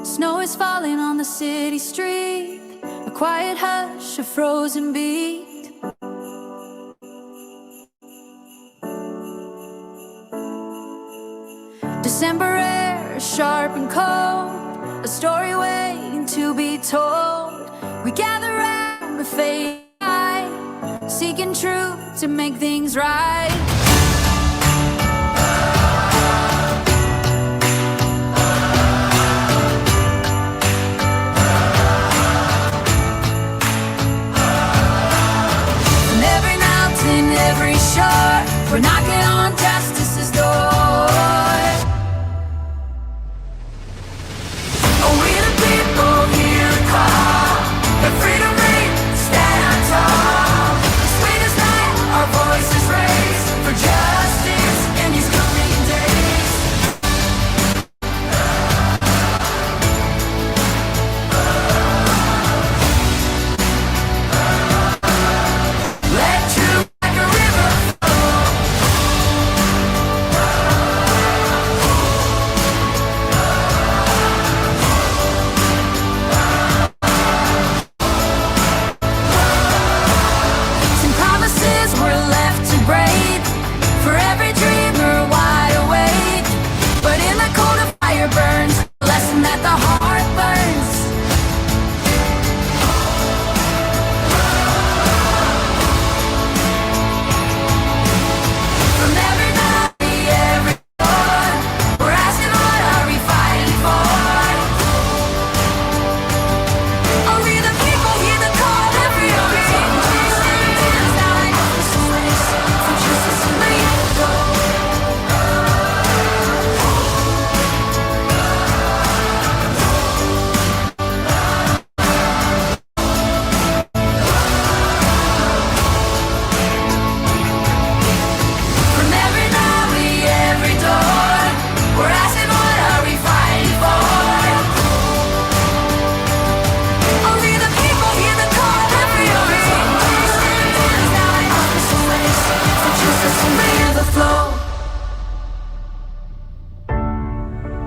Snow is falling on the city street, a quiet hush, a frozen beat. December air, sharp and cold, a story waiting to be told. We gather round the fading light, seeking truth to make things right. From every mountain, every shore, we're knocking on justice's door.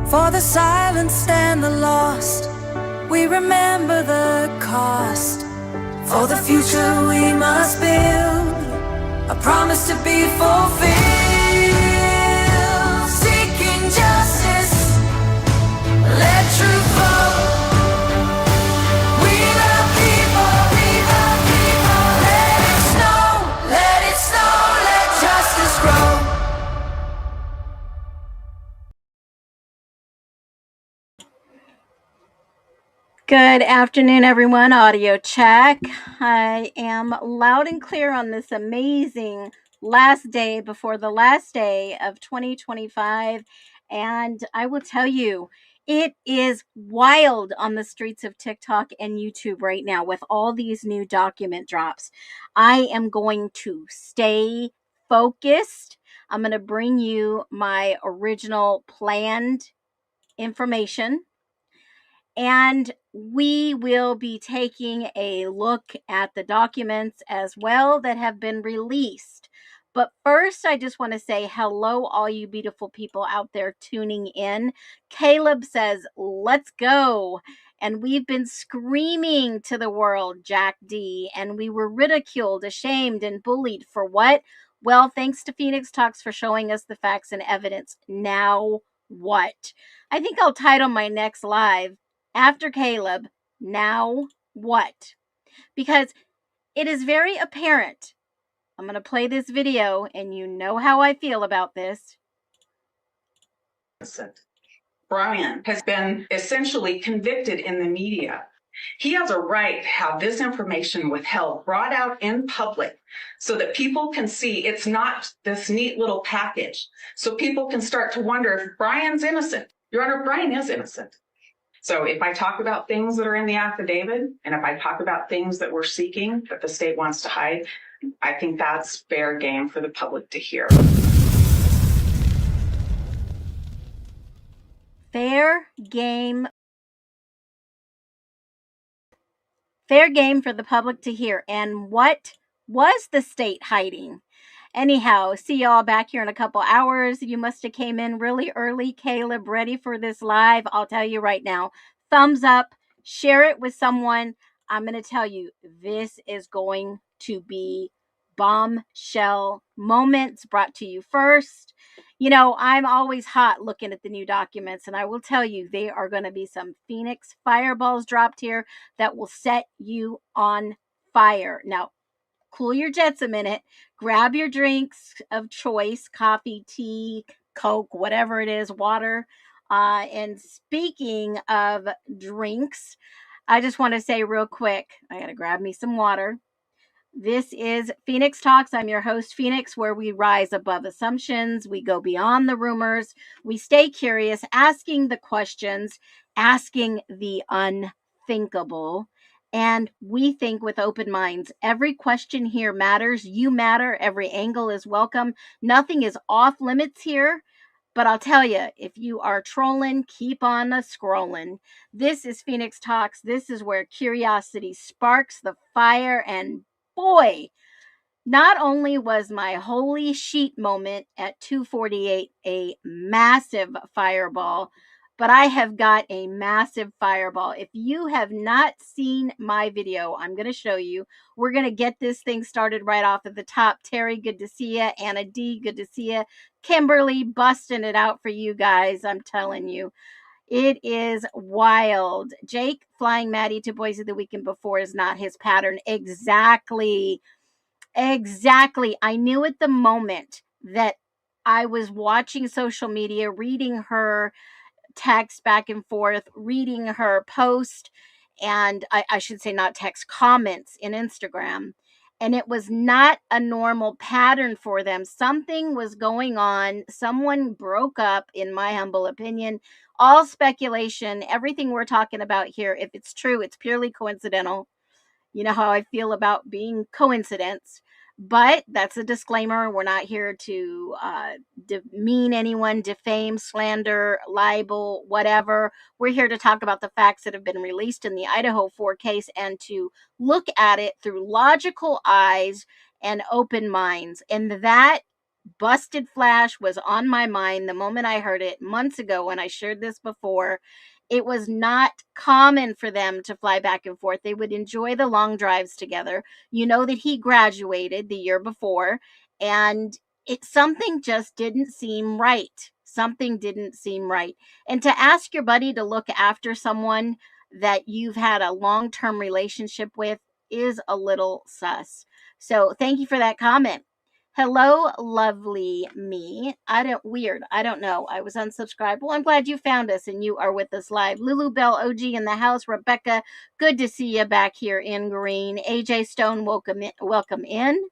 For the silenced and the lost, we remember the cost. For the future we must build a promise to be fulfilled. Seeking justice, let truth flow. We the people, let it snow, let justice grow. Good afternoon, everyone. Audio check. I am loud and clear on this amazing last day before the last day of 2025. And I will tell you, it is wild on the streets of TikTok and YouTube right now with all these new document drops. I am going to stay focused. I'm going to bring you my original planned information. And we will be taking a look at the documents as well that have been released. But first, I just want to say hello, all you beautiful people out there tuning in. Caleb says, let's go. And we've been screaming to the world, Jack D. And we were ridiculed, ashamed, and bullied for what? Well, thanks to Phoenix Talks for showing us the facts and evidence. Now what? I think I'll title my next live, after Caleb, now what? Because it is very apparent. I'm going to play this video and you know how I feel about this. Brian has been essentially convicted in the media. He has a right to have this information withheld, brought out in public so that people can see it's not this neat little package. So people can start to wonder if Brian's innocent. Your Honor, Brian is innocent. So if I talk about things that are in the affidavit, and if I talk about things that we're seeking that the state wants to hide, I think that's fair game for the public to hear. Fair game. Fair game for the public to hear. And what was the state hiding? Anyhow, see y'all back here in a couple hours. You must have came in really early, Caleb, ready for this live. I'll tell you right now, thumbs up, share it with someone. I'm going to tell you, this is going to be bombshell moments brought to you first. You know, I'm always hot looking at the new documents, and I will tell you, there are going to be some Phoenix fireballs dropped here that will set you on fire. Now, cool your jets a minute, grab your drinks of choice, coffee, tea, Coke, whatever it is, water. And speaking of drinks, I just want to say real quick, I got to grab me some water. This is Phoenix Talks. I'm your host, Phoenix, where we rise above assumptions. We go beyond the rumors. We stay curious, asking the questions, asking the unthinkable. And we think with open minds. Every question here matters. You matter. Every angle is welcome. Nothing is off limits here. But I'll tell you, if you are trolling, keep on scrolling. This is Phoenix Talks. This is where curiosity sparks the fire. And boy, not only was my holy sheet moment at 2:48 a massive fireball, but I have got a massive fireball. If you have not seen my video, I'm going to show you. We're going to get this thing started right off at the top. Terry, good to see you. Anna D, good to see you. Kimberly, busting it out for you guys. I'm telling you. It is wild. Jake, flying Maddie to Boise the weekend before is not his pattern. Exactly. Exactly. I knew at the moment that I was watching social media, reading her text back and forth, reading her post, and I should say not text, comments in Instagram. And it was not a normal pattern for them. Something was going on. Someone broke up, in my humble opinion. All speculation. Everything we're talking about here, if it's true, it's purely coincidental. You know how I feel about being coincidence. But that's a disclaimer. We're not here to demean anyone, defame, slander, libel, whatever. We're here to talk about the facts that have been released in the IDAHO4 case and to look at it through logical eyes and open minds. And that busted flash was on my mind the moment I heard it months ago when I shared this before. It was not common for them to fly back and forth. They would enjoy the long drives together. You know that he graduated the year before, and something just didn't seem right. Something didn't seem right. And to ask your buddy to look after someone that you've had a long-term relationship with is a little sus. So thank you for that comment. Hello, lovely me. I don't know. I was unsubscribed. Well, I'm glad you found us and you are with us live. Lulu Bell OG in the house. Rebecca, good to see you back here in green. AJ Stone, welcome in.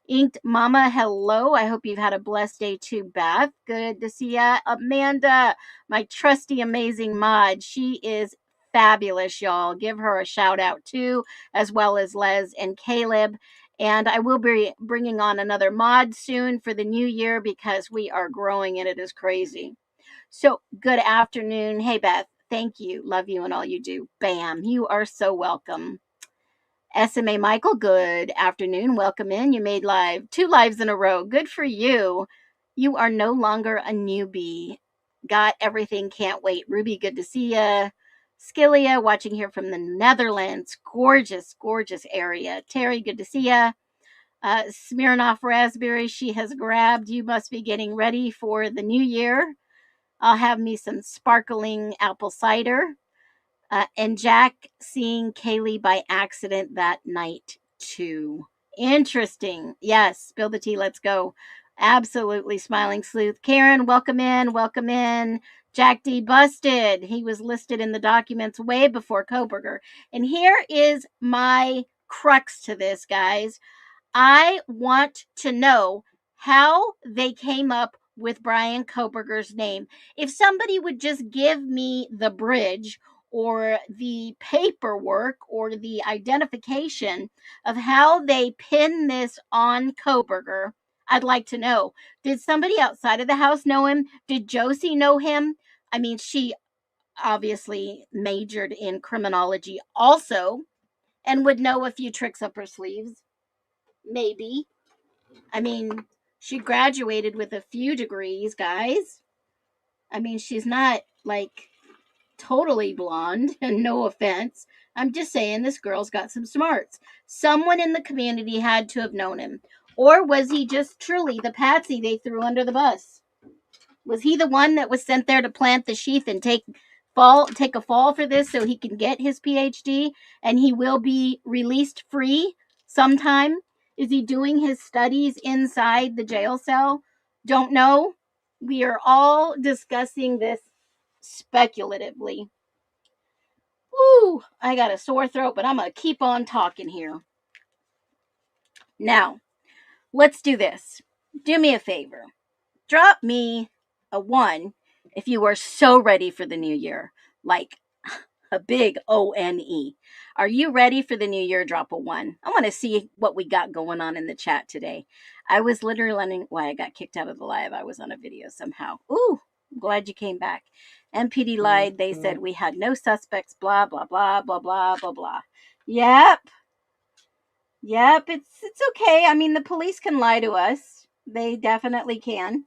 Inked Mama, hello. I hope you've had a blessed day too, Beth. Good to see ya. Amanda, my trusty, amazing mod. She is fabulous, y'all. Give her a shout out too, as well as Les and Caleb. And I will be bringing on another mod soon for the new year because we are growing and it is crazy. So, good afternoon. Hey, Beth. Thank you. Love you and all you do. Bam. You are so welcome. SMA Michael, good afternoon. Welcome in. You made two lives in a row. Good for you. You are no longer a newbie. Got everything. Can't wait. Ruby, good to see you. Skillia, watching here from the Netherlands. Gorgeous, gorgeous area. Terry, good to see you. Smirnoff Raspberry, she has grabbed. You must be getting ready for the new year. I'll have me some sparkling apple cider. And Jack seeing Kaylee by accident that night too. Interesting. Yes, spill the tea. Let's go. Absolutely, smiling sleuth. Karen, welcome in. Welcome in. Jack D busted. He was listed in the documents way before Koberger. And here is my crux to this, guys. I want to know how they came up with Brian Koberger's name. If somebody would just give me the bridge or the paperwork or the identification of how they pin this on Koberger, I'd like to know. Did somebody outside of the house know him? Did Josie know him? I mean, she obviously majored in criminology also and would know a few tricks up her sleeves. Maybe. I mean, She graduated with a few degrees, guys. I mean, she's not like totally blonde, and no offense. I'm just saying this girl's got some smarts. Someone in the community had to have known him. Or was he just truly the patsy they threw under the bus? Was he the one that was sent there to plant the sheath and take a fall for this so he can get his PhD and he will be released free sometime? Is he doing his studies inside the jail cell? Don't know. We are all discussing this speculatively. Woo, I got a sore throat, but I'm going to keep on talking here. Now, let's do this. Do me a favor. Drop me a 1 if you are so ready for the new year. Like a big ONE. Are you ready for the new year? Drop a 1. I want to see what we got going on in the chat today. I was literally wondering why I got kicked out of the live. I was on a video somehow. Ooh, I'm glad you came back. MPD lied. They said we had no suspects, blah, blah, blah, blah, blah, blah, blah. Yep. It's okay. I mean, the police can lie to us. They definitely can.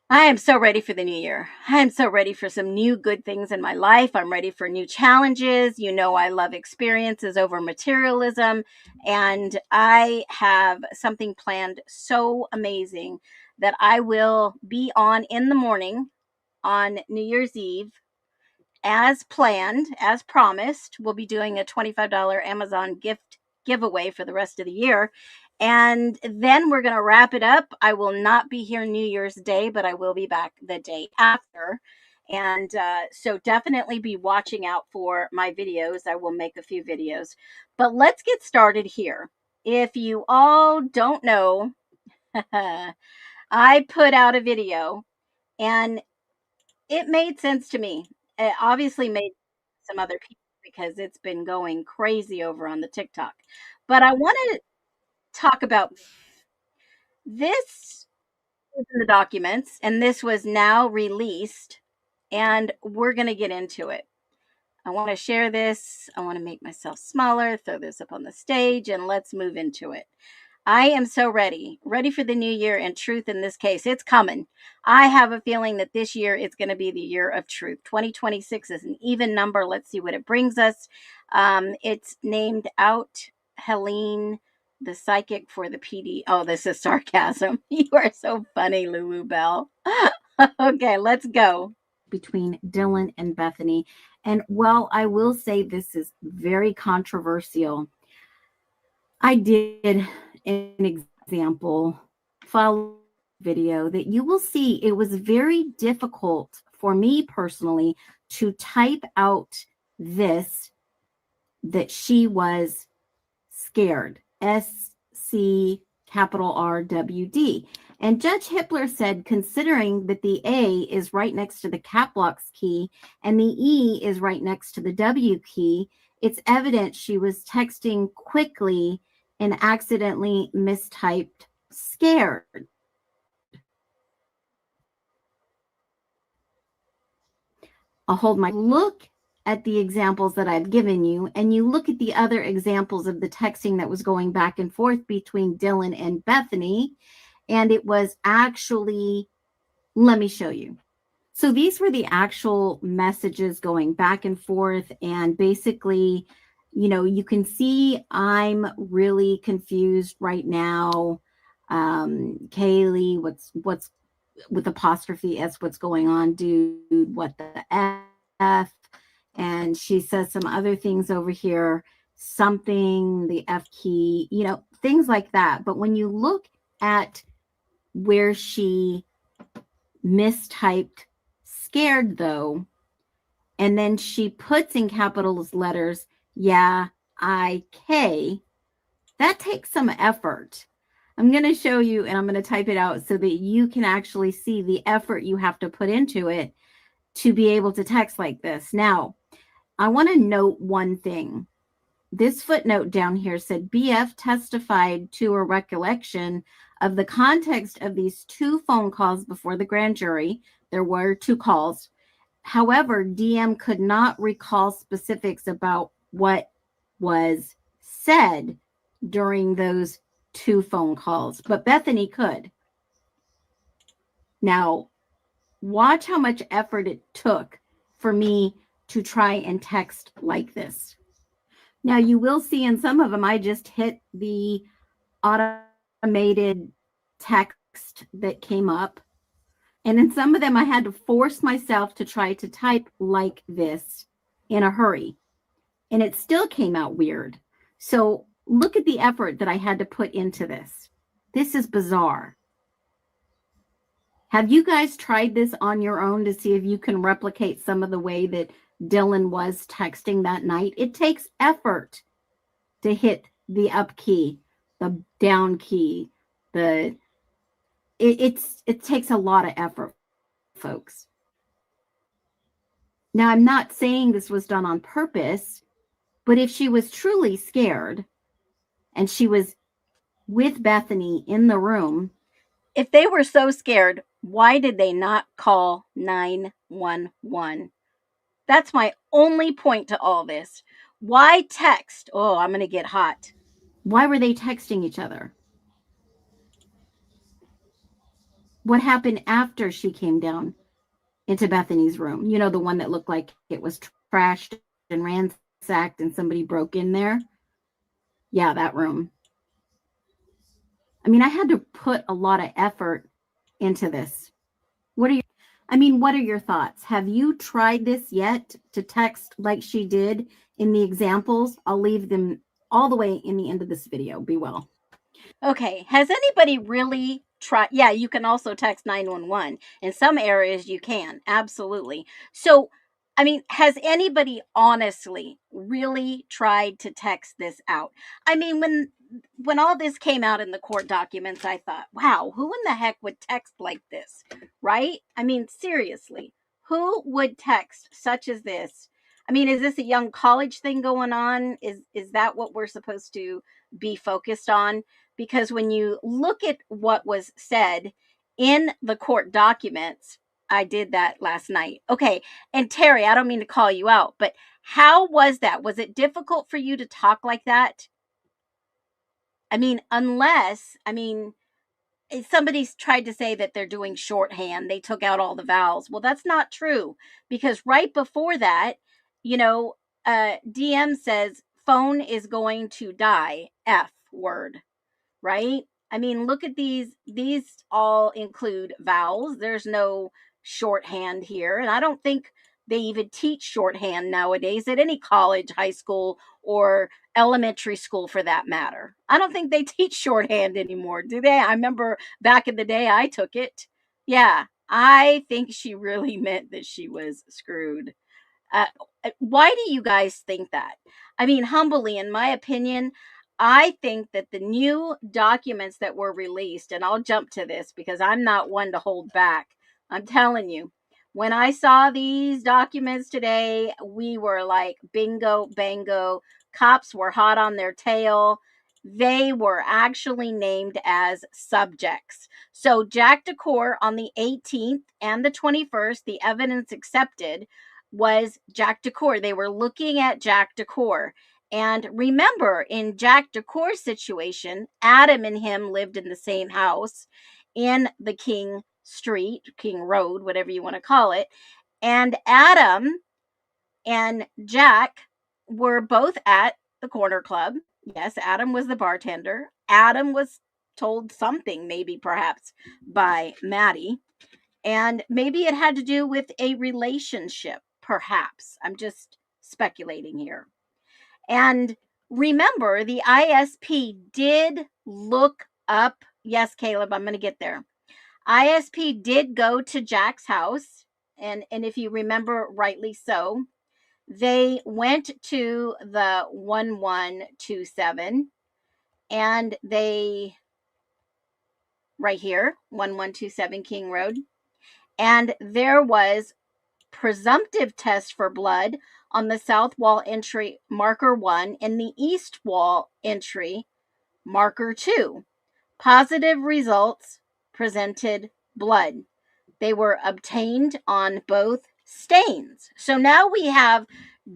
I am so ready for the new year. I am so ready for some new good things in my life. I'm ready for new challenges. You know, I love experiences over materialism. And I have something planned so amazing that I will be on in the morning on New Year's Eve. As planned, as promised, we'll be doing a $25 Amazon gift giveaway for the rest of the year. And then we're going to wrap it up. I will not be here New Year's Day, but I will be back the day after. And so definitely be watching out for my videos. I will make a few videos. But let's get started here. If you all don't know, I put out a video and it made sense to me. It obviously made some other people because it's been going crazy over on the TikTok. But I want to talk about this in the documents, and this was now released, and we're going to get into it. I want to share this. I want to make myself smaller, throw this up on the stage, and let's move into it. I am so ready for the new year, and truth in this case. It's coming. I have a feeling that this year is going to be the year of truth. 2026 is an even number. Let's see what it brings us. It's named out Helene, the psychic for the PD. Oh, this is sarcasm. You are so funny, Lulu Bell. Okay, let's go. Between Dylan and Bethany. And well, I will say this is very controversial. I did an example follow video that you will see. It was very difficult for me personally to type out this, that she was scared. SC capital RWD. And Judge Hippler said, considering that the A is right next to the cap locks key and the E is right next to the W key, it's evident she was texting quickly and accidentally mistyped scared. I'll hold my look at the examples that I've given you, and you look at the other examples of the texting that was going back and forth between Dylan and Bethany, and it was actually, let me show you. So these were the actual messages going back and forth, and basically, you know, you can see I'm really confused right now. Kaylee, what's with apostrophe S, what's going on, dude, what the F? And she says some other things over here, something, the F key, you know, things like that. But when you look at where she mistyped scared, though, and then she puts in capital letters, yeah, IK, that takes some effort. I'm going to show you, and I'm going to type it out so that you can actually see the effort you have to put into it to be able to text like this. Now, I want to note one thing. This footnote down here said BF testified to a recollection of the context of these 2 phone calls before the grand jury. There were 2 calls. However, DM could not recall specifics about what was said during those 2 phone calls, but Bethany could. Now, watch how much effort it took for me to try and text like this. Now, you will see in some of them, I just hit the automated text that came up. And in some of them, I had to force myself to try to type like this in a hurry. And it still came out weird. So look at the effort that I had to put into this. This is bizarre. Have you guys tried this on your own to see if you can replicate some of the way that Dylan was texting that night? It takes effort to hit the up key, the down key, it takes a lot of effort, folks. Now, I'm not saying this was done on purpose, but if she was truly scared and she was with Bethany in the room, if they were so scared, why did they not call 911? That's my only point to all this. Why text? Oh, I'm going to get hot. Why were they texting each other? What happened after she came down into Bethany's room? You know, the one that looked like it was trashed and ransacked and somebody broke in there? Yeah, that room. I mean, I had to put a lot of effort into this. What are your thoughts? Have you tried this yet to text like she did in the examples? I'll leave them all the way in the end of this video. Be well. Okay, has anybody really tried? Yeah, you can also text 911. In some areas you can, absolutely. So, I mean, has anybody honestly really tried to text this out? I mean, when all this came out in the court documents, I thought, wow, who in the heck would text like this, right? I mean, seriously, who would text such as this? I mean, is this a young college thing going on? Is that what we're supposed to be focused on? Because when you look at what was said in the court documents, I did that last night. Okay, and Terry, I don't mean to call you out, but how was that? Was it difficult for you to talk like that? I mean, if somebody's tried to say that they're doing shorthand, they took out all the vowels. Well, that's not true, because right before that, DM says phone is going to die, F word, right? I mean, look at these. These all include vowels. There's no shorthand here. And I don't think they even teach shorthand nowadays at any college, high school, or elementary school for that matter. I don't think they teach shorthand anymore, do they? I remember back in the day I took it. Yeah, I think she really meant that she was screwed. Uh, why do you guys think that? I mean, humbly, in my opinion, I think that the new documents that were released, and I'll jump to this because I'm not one to hold back. I'm telling you, when I saw these documents today, we were like, bingo, bango. Cops were hot on their tail. They were actually named as subjects. So, Jack DeCore on the 18th and the 21st, the evidence accepted was Jack DeCore. They were looking at Jack DeCore. And remember, in Jack DeCore's situation, Adam and him lived in the same house in the King Road, whatever you want to call it. And Adam and Jack were both at the corner club. Yes, Adam was the bartender. Adam was told something, maybe perhaps by Maddie. And maybe it had to do with a relationship, perhaps. I'm just speculating here. And remember, the ISP did look up. Yes, Caleb, I'm going to get there. ISP did go to Jack's house. And if you remember rightly so, they went to the 1127 and right here, 1127 King Road. And there was presumptive test for blood on the south wall entry marker 1 and the east wall entry marker 2. Positive results presented blood. They were obtained on both stains. So now we have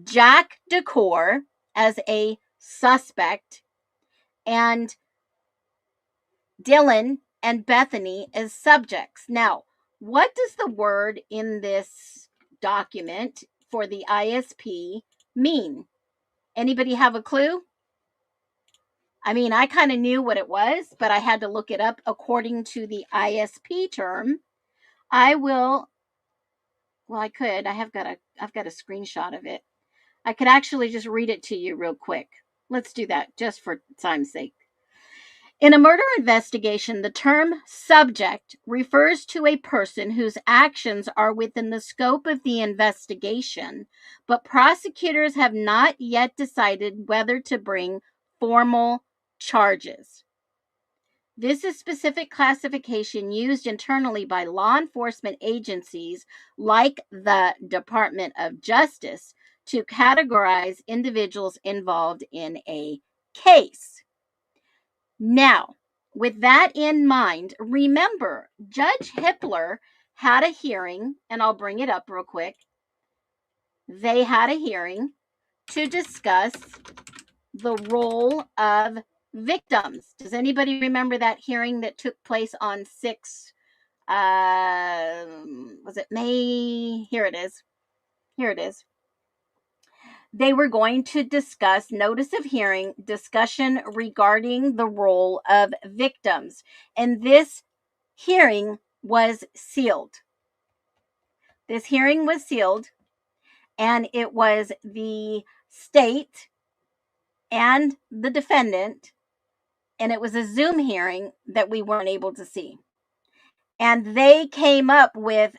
Jack DeCore as a suspect, and Dylan and Bethany as subjects. Now, what does the word in this document for the ISP mean? Anybody have a clue? I mean, I kind of knew what it was, but I had to look it up according to the ISP term. I could. I've got a screenshot of it. I could actually just read it to you real quick. Let's do that just for time's sake. In a murder investigation, the term subject refers to a person whose actions are within the scope of the investigation, but prosecutors have not yet decided whether to bring formal charges. This is specific classification used internally by law enforcement agencies like the Department of Justice to categorize individuals involved in a case. Now, with that in mind, remember, Judge Hippler had a hearing, and I'll bring it up real quick. They had a hearing to discuss the role of victims. Does anybody remember that hearing that took place on 6, was it May? Here it is. They were going to discuss notice of hearing, discussion regarding the role of victims. And this hearing was sealed. And it was the state and the defendant, and it was a Zoom hearing that we weren't able to see. And they came up with,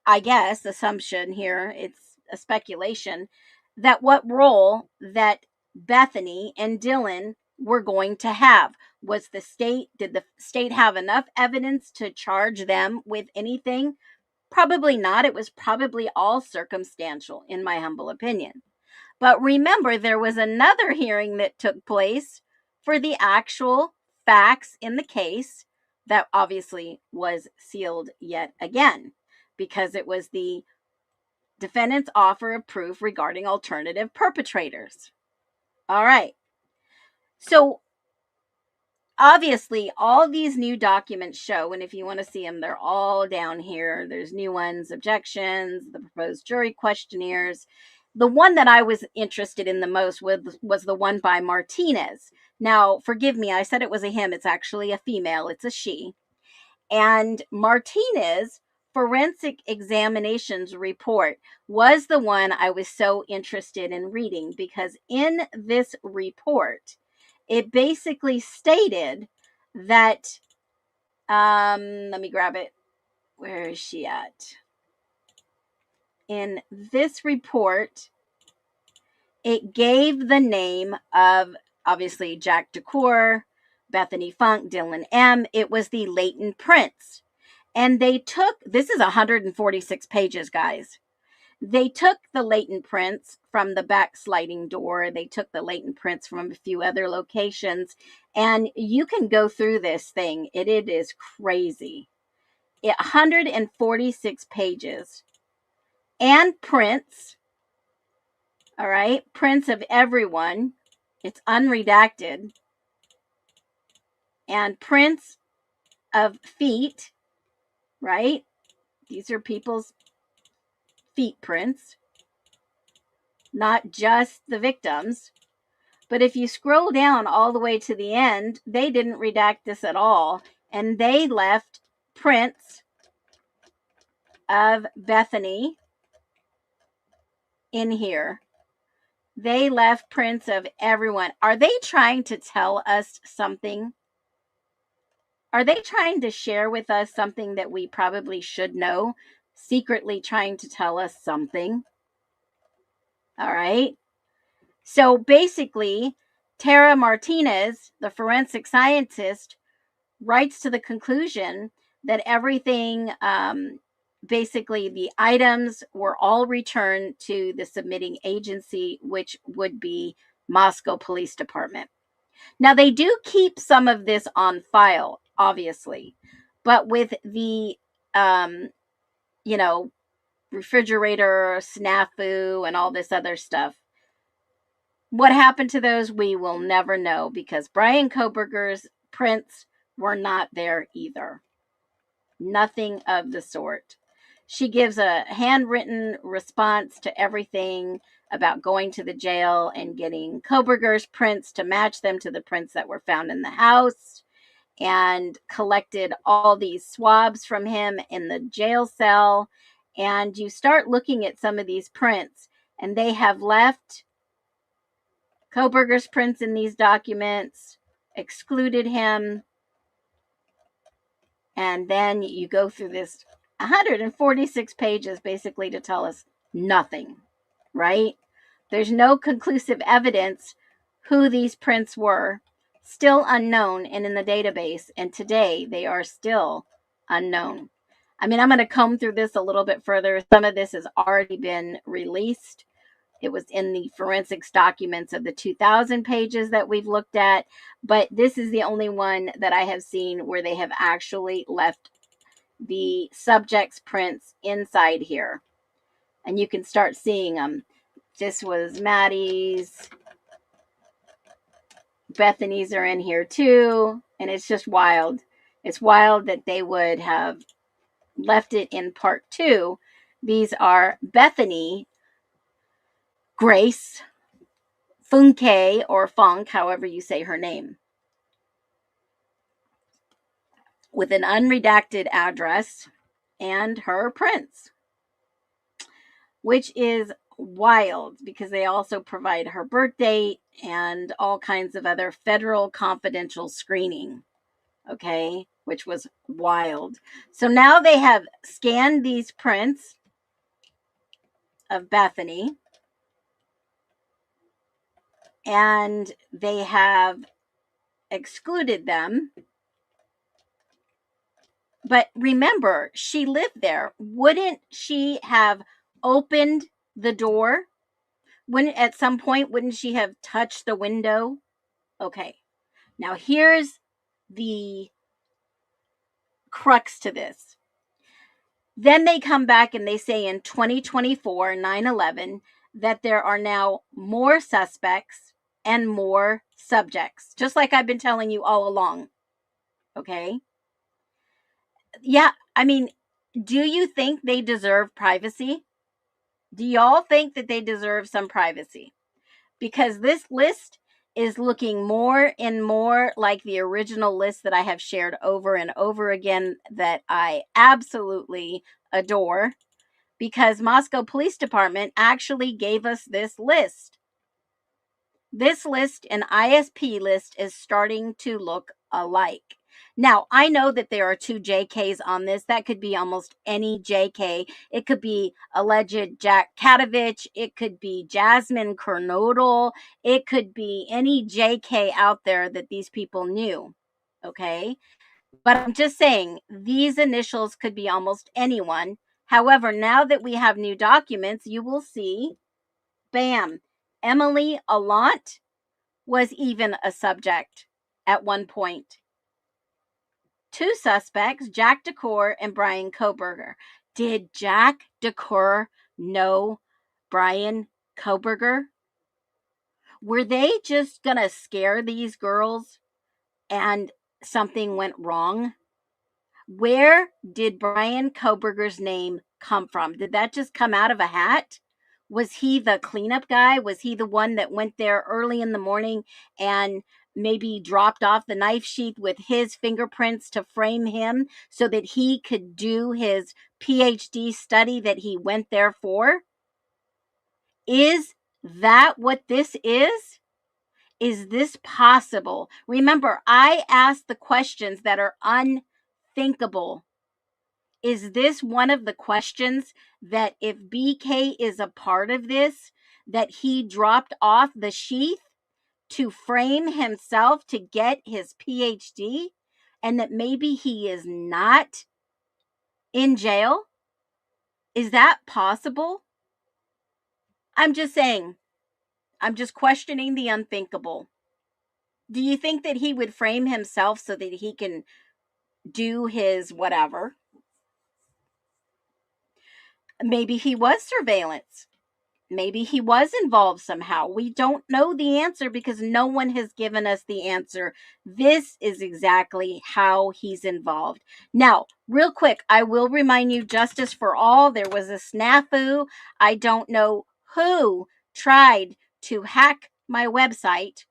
I guess, assumption here, it's a speculation, that what role that Bethany and Dylan were going to have. Did the state have enough evidence to charge them with anything? Probably not. It was probably all circumstantial, in my humble opinion. But remember, there was another hearing that took place for the actual facts in the case that obviously was sealed yet again, because it was the defendant's offer of proof regarding alternative perpetrators. All right. So obviously, all these new documents show, and if you want to see them, they're all down here. There's new ones, objections, the proposed jury questionnaires. The one that I was interested in the most was the one by Martinez. Now, forgive me, I said it was a him. It's actually a female. It's a she. And Martinez forensic examinations report was the one I was so interested in reading, because in this report, it basically stated that, let me grab it. Where is she at? In this report, it gave the name of, obviously, Jack DeCour, Bethany Funk, Dylan M. It was the latent prints. And they took, this is 146 pages, guys. They took the latent prints from the back sliding door. They took the latent prints from a few other locations. And you can go through this thing. It is crazy. 146 pages. And prints. All right. Prints of everyone. It's unredacted. And prints of feet. Right? These are people's feet prints, not just the victims. But if you scroll down all the way to the end, they didn't redact this at all, and they left prints of Bethany in here. They left prints of everyone. Are they trying to tell us something? Are they trying to share with us something that we probably should know? Secretly trying to tell us something? All right. So basically, Tara Martinez, the forensic scientist, writes to the conclusion that everything, basically the items were all returned to the submitting agency, which would be Moscow Police Department. Now, they do keep some of this on file, obviously, but with the, refrigerator snafu and all this other stuff, what happened to those, we will never know, because Brian Koberger's prints were not there either. Nothing of the sort. She gives a handwritten response to everything about going to the jail and getting Koberger's prints to match them to the prints that were found in the house, and collected all these swabs from him in the jail cell. And you start looking at some of these prints, and they have left Koberger's prints in these documents, excluded him, and then you go through this 146 pages basically to tell us nothing, right? There's no conclusive evidence who these prints were, still unknown and in the database, and today they are still unknown. I mean, I'm going to comb through this a little bit further. Some of this has already been released. It was in the forensics documents of the 2000 pages that we've looked at, but this is the only one that I have seen where they have actually left the subject's prints inside here. And you can start seeing them. This was Maddie's. Bethany's are in here too. And it's just wild. It's wild that they would have left it in part 2. These are Bethany, Grace, Funke, or Funk, however you say her name, with an unredacted address and her prints, which is wild because they also provide her birth date and all kinds of other federal confidential screening, okay, which was wild. So now they have scanned these prints of Bethany, and they have excluded them. But remember, she lived there. Wouldn't she have opened the door? Wouldn't at some point, wouldn't she have touched the window? Okay. Now here's the crux to this. Then they come back and they say in 2024, 9/11, that there are now more suspects and more subjects, just like I've been telling you all along. Okay? Yeah, I mean, do you think they deserve privacy? Do y'all think that they deserve some privacy? Because this list is looking more and more like the original list that I have shared over and over again that I absolutely adore, because Moscow Police Department actually gave us this list. This list and ISP list is starting to look alike. Now, I know that there are 2 JKs on this. That could be almost any JK. It could be alleged Jack Katovich. It could be Jasmine Kernodle. It could be any JK out there that these people knew. Okay? But I'm just saying, these initials could be almost anyone. However, now that we have new documents, you will see, bam, Emily Allant was even a subject at one point. 2 suspects, Jack DeCoeur and Brian Koberger. Did Jack DeCoeur know Brian Koberger? Were they just going to scare these girls and something went wrong? Where did Brian Koberger's name come from? Did that just come out of a hat? Was he the cleanup guy? Was he the one that went there early in the morning and maybe dropped off the knife sheath with his fingerprints to frame him so that he could do his PhD study that he went there for? Is that what this is? Is this possible? Remember, I asked the questions that are unthinkable. Is this one of the questions that if BK is a part of this, that he dropped off the sheath to frame himself to get his PhD, and that maybe he is not in jail? Is that possible? I'm just saying, I'm just questioning the unthinkable. Do you think that he would frame himself so that he can do his whatever? Maybe he was surveillance. Maybe he was involved somehow. We don't know the answer because no one has given us the answer. This is exactly how he's involved. Now, real quick, I will remind you, justice for all. There was a snafu. I don't know who tried to hack my website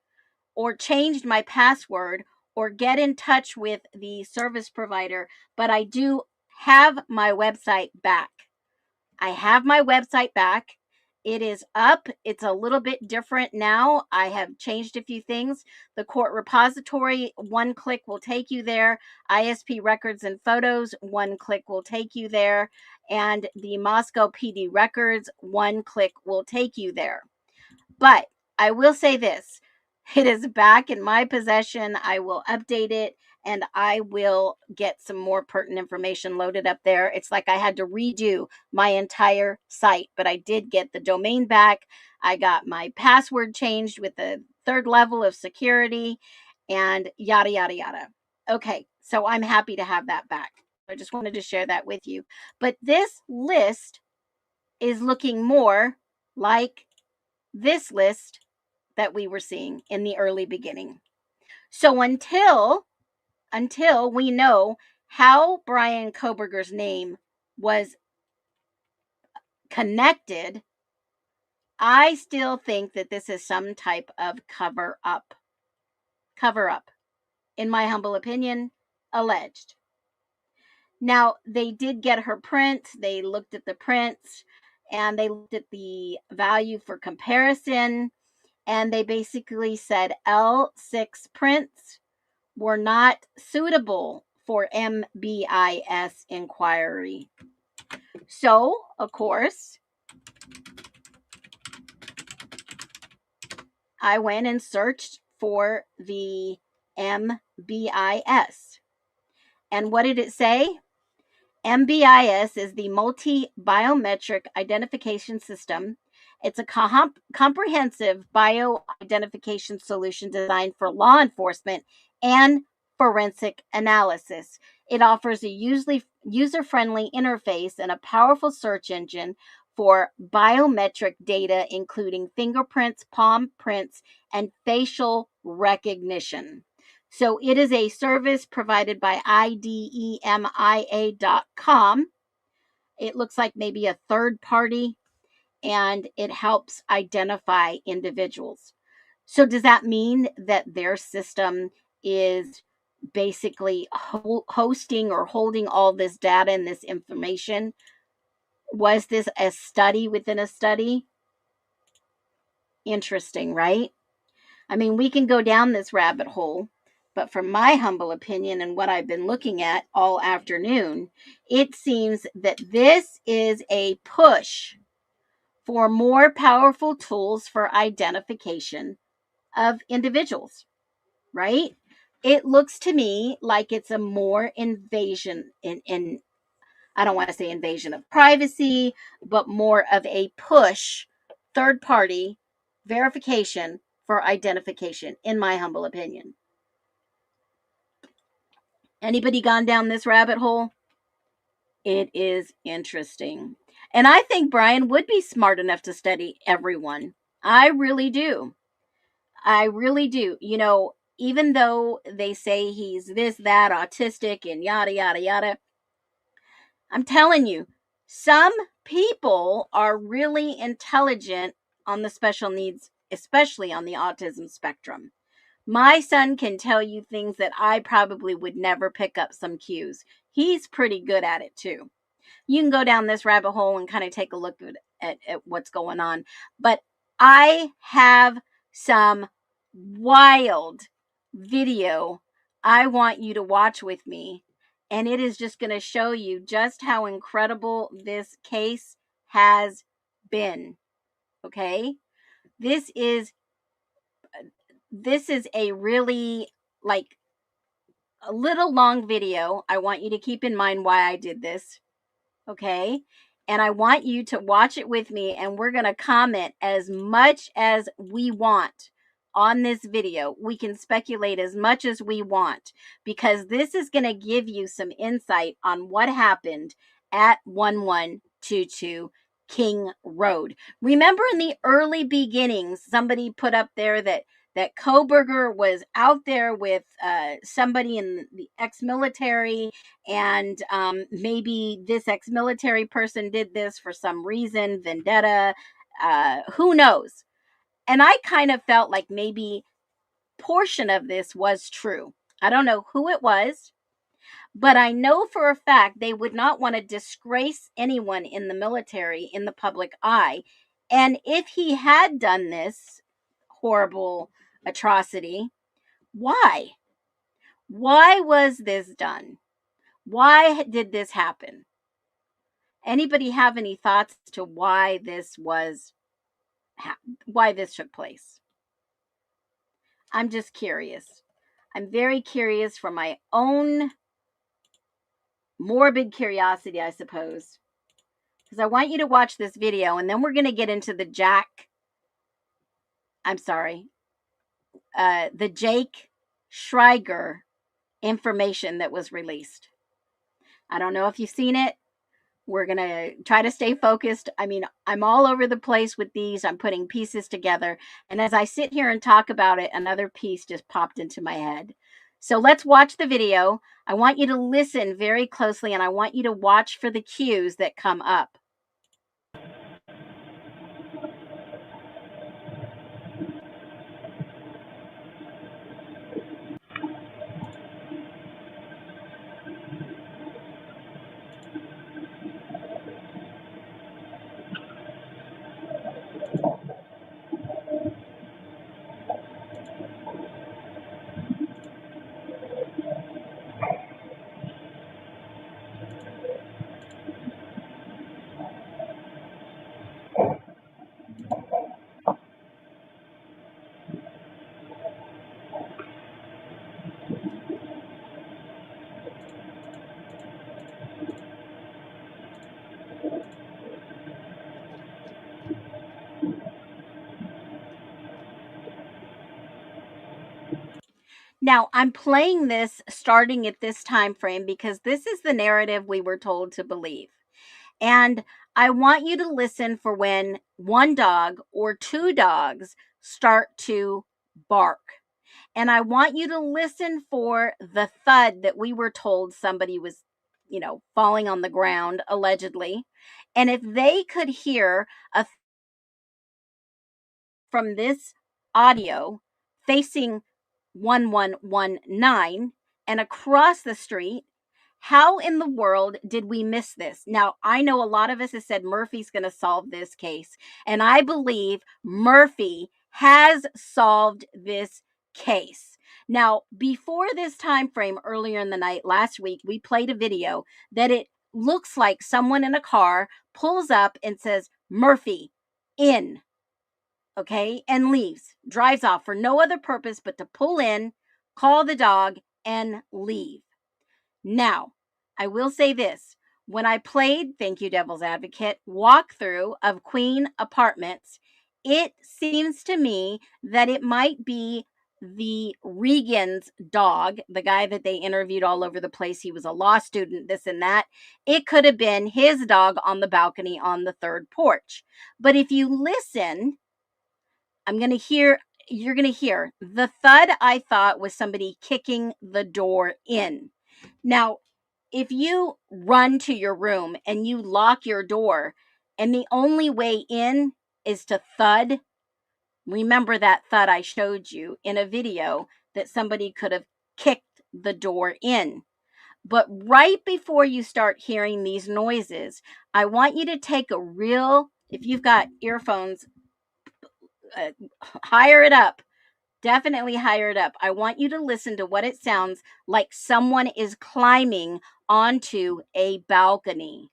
or changed my password or get in touch with the service provider, but I do have my website back. I have my website back. It is up. It's a little bit different now. I have changed a few things. The court repository, one click will take you there. ISP records and photos, one click will take you there. And the Moscow PD records, one click will take you there. But I will say this, it is back in my possession. I will update it and I will get some more pertinent information loaded up there. It's like I had to redo my entire site, but I did get the domain back. I got my password changed with the third level of security and yada, yada, yada. Okay, so I'm happy to have that back. I just wanted to share that with you. But this list is looking more like this list that we were seeing in the early beginning. So until we know how Brian Koberger's name was connected, I still think that this is some type of cover up, in my humble opinion, alleged. Now, they did get her prints. They looked at the prints and they looked at the value for comparison. And they basically said L6 prints were not suitable for MBIS inquiry. So, of course, I went and searched for the MBIS. And what did it say? MBIS is the Multi-Biometric Identification System. It's a comprehensive bio-identification solution designed for law enforcement and forensic analysis. It offers a user-friendly interface and a powerful search engine for biometric data, including fingerprints, palm prints, and facial recognition. So it is a service provided by IDEMIA.com. It looks like maybe a third party, and it helps identify individuals. So does that mean that their system is basically hosting or holding all this data and this information? Was this a study within a study? Interesting, right? I mean, we can go down this rabbit hole, but from my humble opinion and what I've been looking at all afternoon, it seems that this is a push for more powerful tools for identification of individuals, right? It looks to me like it's a more invasion in I don't want to say invasion of privacy, but more of a push, third party verification for identification, in my humble opinion. Anybody gone down this rabbit hole? It is interesting. And I think Brian would be smart enough to study everyone. I really do. I really do. You know, even though they say he's this, that, autistic, and yada, yada, yada, I'm telling you, some people are really intelligent on the special needs, especially on the autism spectrum. My son can tell you things that I probably would never pick up some cues. He's pretty good at it too. You can go down this rabbit hole and kind of take a look at what's going on. But I have some wild video I want you to watch with me. And it is just going to show you just how incredible this case has been. Okay? This is a really like a little long video. I want you to keep in mind why I did this. Okay? And I want you to watch it with me, and we're going to comment as much as we want on this video. We can speculate as much as we want because this is going to give you some insight on what happened at 1122 King Road. Remember in the early beginnings, somebody put up there that Koberger was out there with somebody in the ex-military, and maybe this ex-military person did this for some reason, vendetta, who knows? And I kind of felt like maybe portion of this was true. I don't know who it was, but I know for a fact they would not want to disgrace anyone in the military in the public eye. And if he had done this horrible atrocity, why? Why was this done? Why did this happen? Anybody have any thoughts to why this took place? I'm just curious. I'm very curious from my own morbid curiosity, I suppose, because I want you to watch this video, and then we're going to get into the Jake Schreiger information that was released. I don't know if you've seen it. We're going to try to stay focused. I mean, I'm all over the place with these. I'm putting pieces together. And as I sit here and talk about it, another piece just popped into my head. So let's watch the video. I want you to listen very closely, and I want you to watch for the cues that come up. Now, I'm playing this starting at this time frame because this is the narrative we were told to believe. And I want you to listen for when one dog or two dogs start to bark. And I want you to listen for the thud that we were told somebody was, falling on the ground, allegedly. And if they could hear from this audio facing 1119 and across the street, how in the world did we miss this? Now, I know a lot of us have said Murphy's going to solve this case, and I believe Murphy has solved this case. Now, before this time frame earlier in the night last week, we played a video that it looks like someone in a car pulls up and says, "Murphy, in." Okay, and leaves, drives off for no other purpose but to pull in, call the dog, and leave. Now, I will say this. When I played, thank you, Devil's Advocate, walkthrough of Queen Apartments, it seems to me that it might be the Regan's dog, the guy that they interviewed all over the place. He was a law student, this and that. It could have been his dog on the balcony on the third porch. But if you listen, you're going to hear the thud. I thought was somebody kicking the door in. Now, if you run to your room and you lock your door and the only way in is to thud, remember that thud I showed you in a video that somebody could have kicked the door in. But right before you start hearing these noises, I want you to take if you've got earphones, higher it up. Definitely higher it up. I want you to listen to what it sounds like someone is climbing onto a balcony.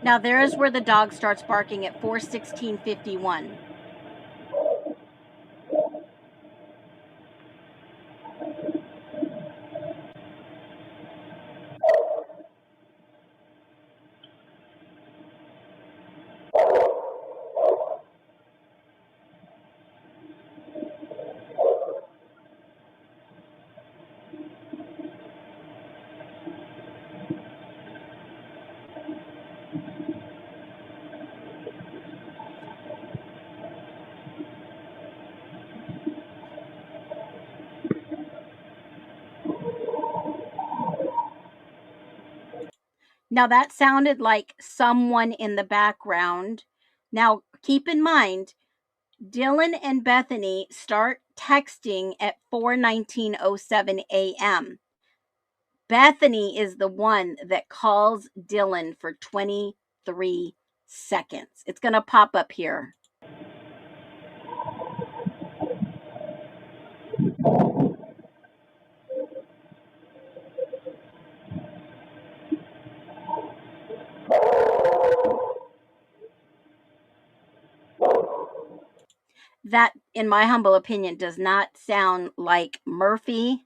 Now there's where the dog starts barking at 4:16:51. Now that sounded like someone in the background. Now keep in mind, Dylan and Bethany start texting at 4:19:07 a.m. Bethany is the one that calls Dylan for 23 seconds. It's going to pop up here. That, in my humble opinion, does not sound like Murphy.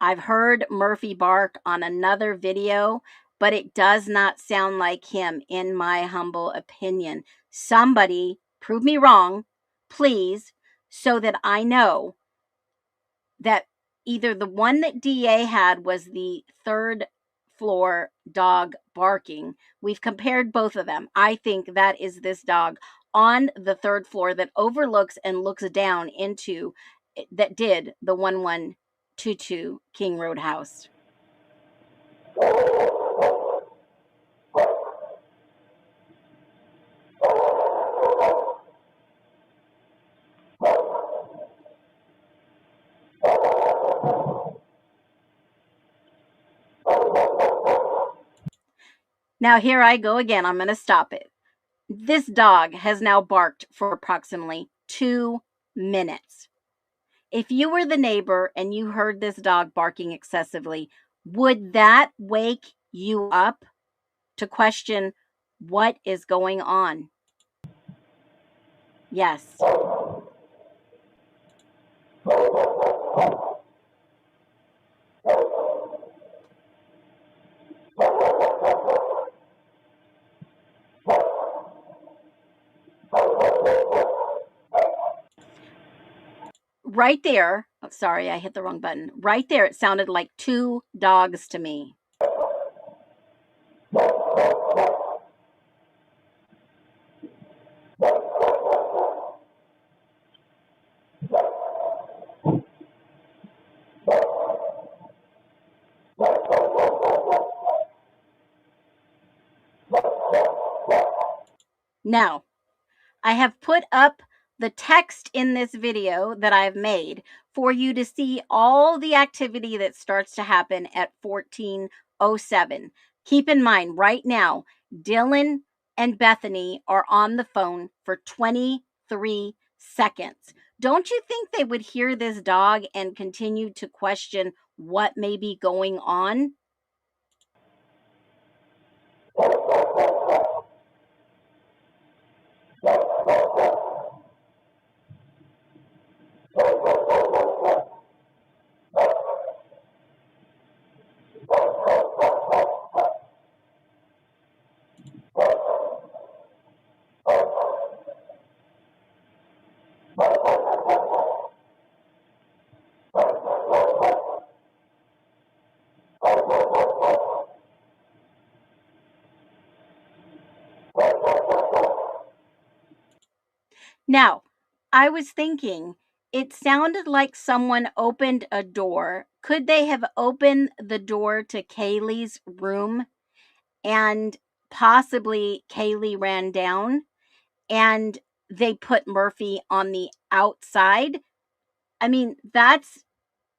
I've heard Murphy bark on another video, but it does not sound like him, in my humble opinion. Somebody prove me wrong, please, so that I know that either the one that DA had was the third floor dog barking. We've compared both of them. I think that is this dog on the third floor that overlooks and looks down into, that did the 1122 King Road house. Now here I go again. I'm going to stop it. This dog has now barked for approximately 2 minutes. If you were the neighbor and you heard this dog barking excessively, would that wake you up to question what is going on? Yes. Right there, oh, sorry, I hit the wrong button. Right there, it sounded like 2 dogs to me. Now, I have put up the text in this video that I've made for you to see all the activity that starts to happen at 14:07. Keep in mind, right now, Dylan and Bethany are on the phone for 23 seconds. Don't you think they would hear this dog and continue to question what may be going on? Now, I was thinking, it sounded like someone opened a door. Could they have opened the door to Kaylee's room and possibly Kaylee ran down and they put Murphy on the outside? I mean, that's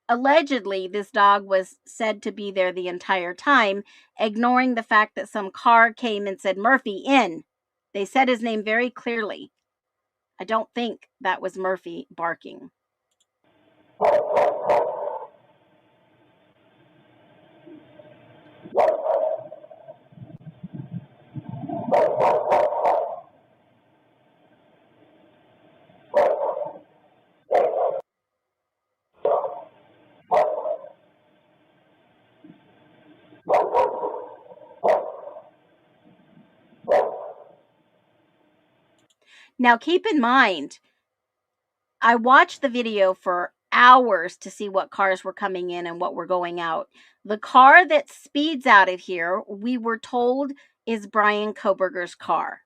allegedly this dog was said to be there the entire time, ignoring the fact that some car came and said, "Murphy, in." They said his name very clearly. I don't think that was Murphy barking. Now, keep in mind, I watched the video for hours to see what cars were coming in and what were going out. The car that speeds out of here, we were told, is Brian Koberger's car.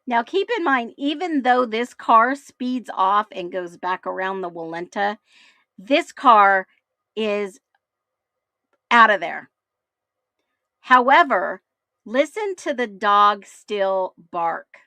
Now, keep in mind, even though this car speeds off and goes back around the Walenta, this car is out of there. However, listen to the dog still bark.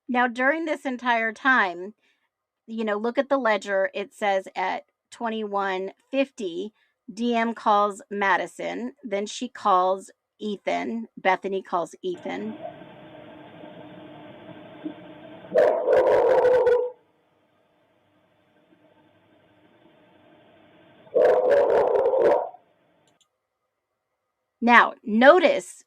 Now, during this entire time, look at the ledger. It says at 21:50, DM calls Madison. Then she calls Ethan. Bethany calls Ethan. Now, notice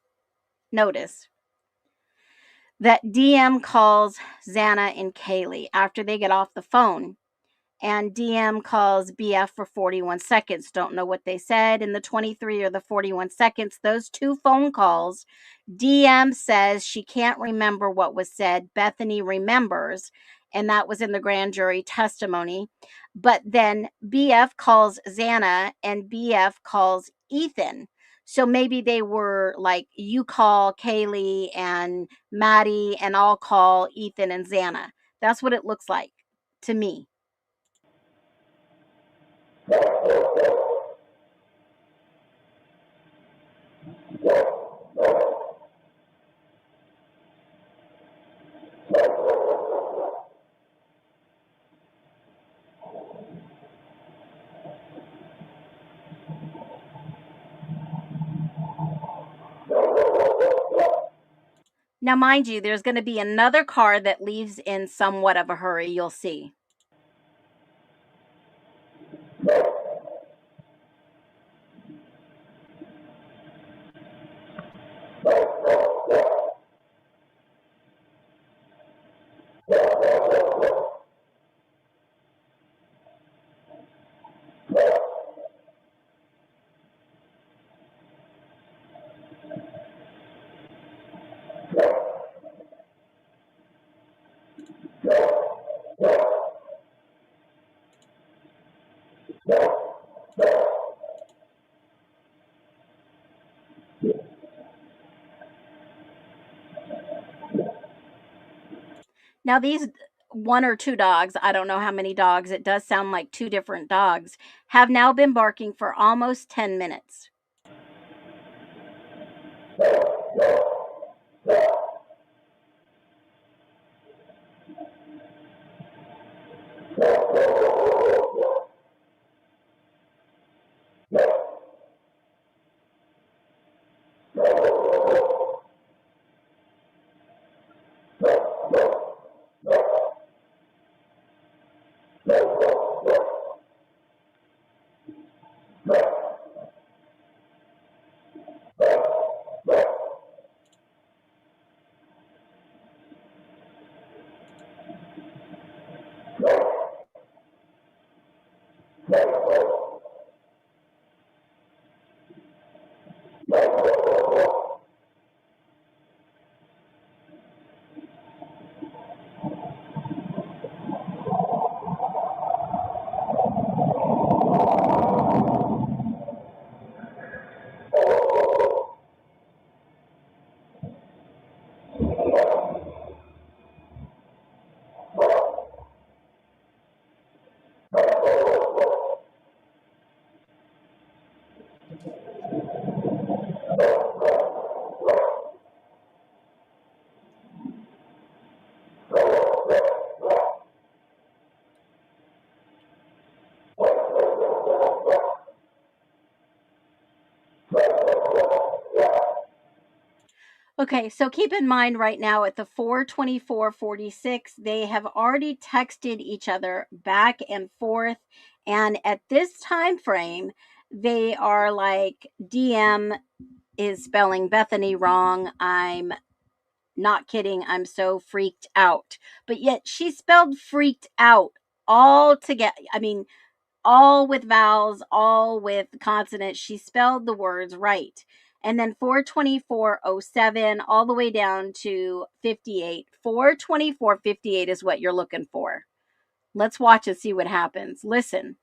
that DM calls Xana and Kaylee after they get off the phone. And DM calls BF for 41 seconds. Don't know what they said in the 23 or the 41 seconds. Those two phone calls, DM says she can't remember what was said. Bethany remembers, and that was in the grand jury testimony. But then BF calls Xana and BF calls Ethan. So maybe they were like, you call Kaylee and Maddie, and I'll call Ethan and Xana. That's what it looks like to me. Now, mind you, there's going to be another car that leaves in somewhat of a hurry. You'll see. Now, these one or two dogs, I don't know how many dogs, it does sound like two different dogs, have now been barking for almost 10 minutes. Okay, so keep in mind right now at the 4:24:46, they have already texted each other back and forth, and at this time frame, they are like, DM is spelling Bethany wrong. I'm not kidding. I'm so freaked out. But yet she spelled freaked out all together. I mean, all with vowels, all with consonants. She spelled the words right. And then 4:24:07 all the way down to 58. 4:24:58 is what you're looking for. Let's watch and see what happens. Listen.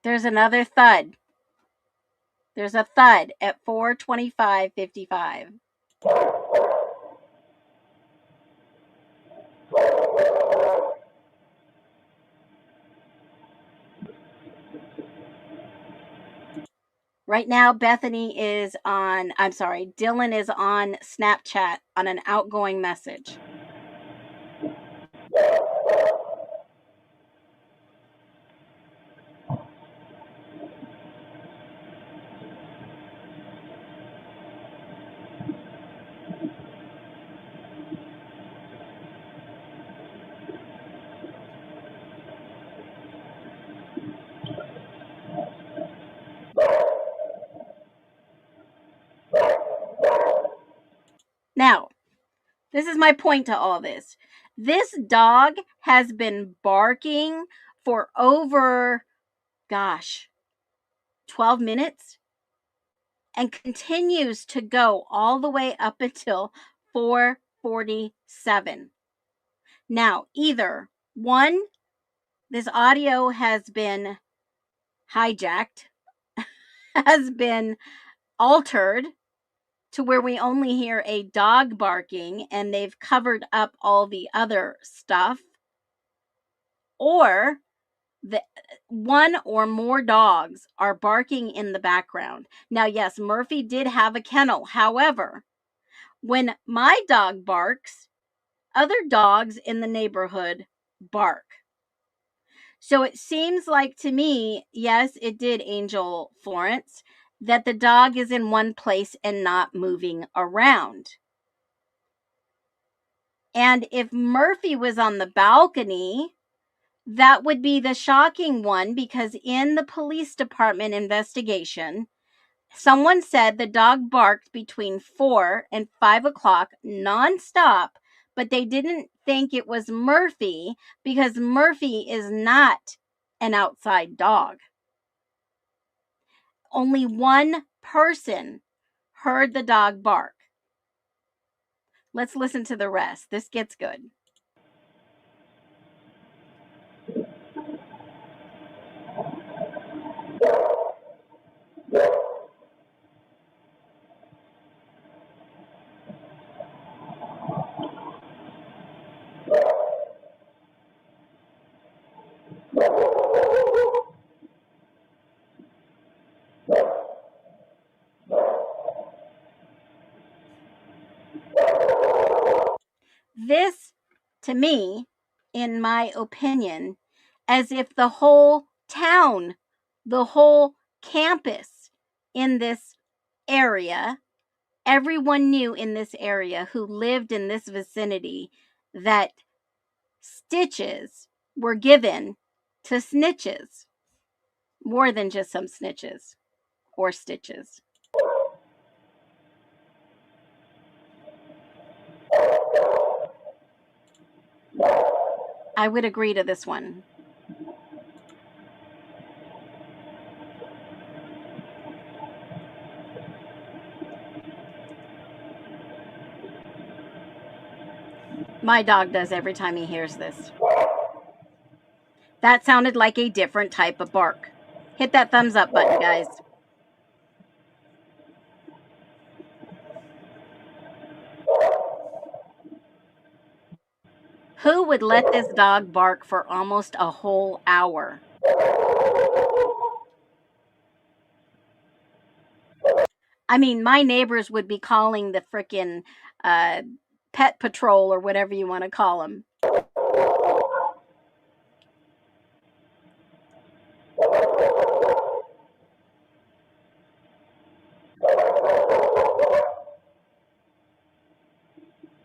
There's another thud. There's a thud at 4:25:55. Right now, Bethany is on, I'm sorry, Dylan is on Snapchat on an outgoing message. Now, this is my point to all this. This dog has been barking for over, 12 minutes and continues to go all the way up until 4:47. Now, either one, this audio has been hijacked, has been altered to where we only hear a dog barking and they've covered up all the other stuff, or the one or more dogs are barking in the background. Now, yes, Murphy did have a kennel. However, when my dog barks, other dogs in the neighborhood bark. So it seems like to me, yes, it did, Angel Florence, that the dog is in one place and not moving around. And if Murphy was on the balcony, that would be the shocking one, because in the police department investigation, someone said the dog barked between 4 and 5 o'clock nonstop, but they didn't think it was Murphy because Murphy is not an outside dog. Only one person heard the dog bark. Let's listen to the rest. This gets good. This, to me, in my opinion, as if the whole town, the whole campus in this area, everyone knew in this area who lived in this vicinity that stitches were given to snitches. More than just some snitches or stitches. I would agree to this one. My dog does every time he hears this. That sounded like a different type of bark. Hit that thumbs up button, guys. Who would let this dog bark for almost a whole hour? I mean, my neighbors would be calling the frickin' pet patrol or whatever you want to call them.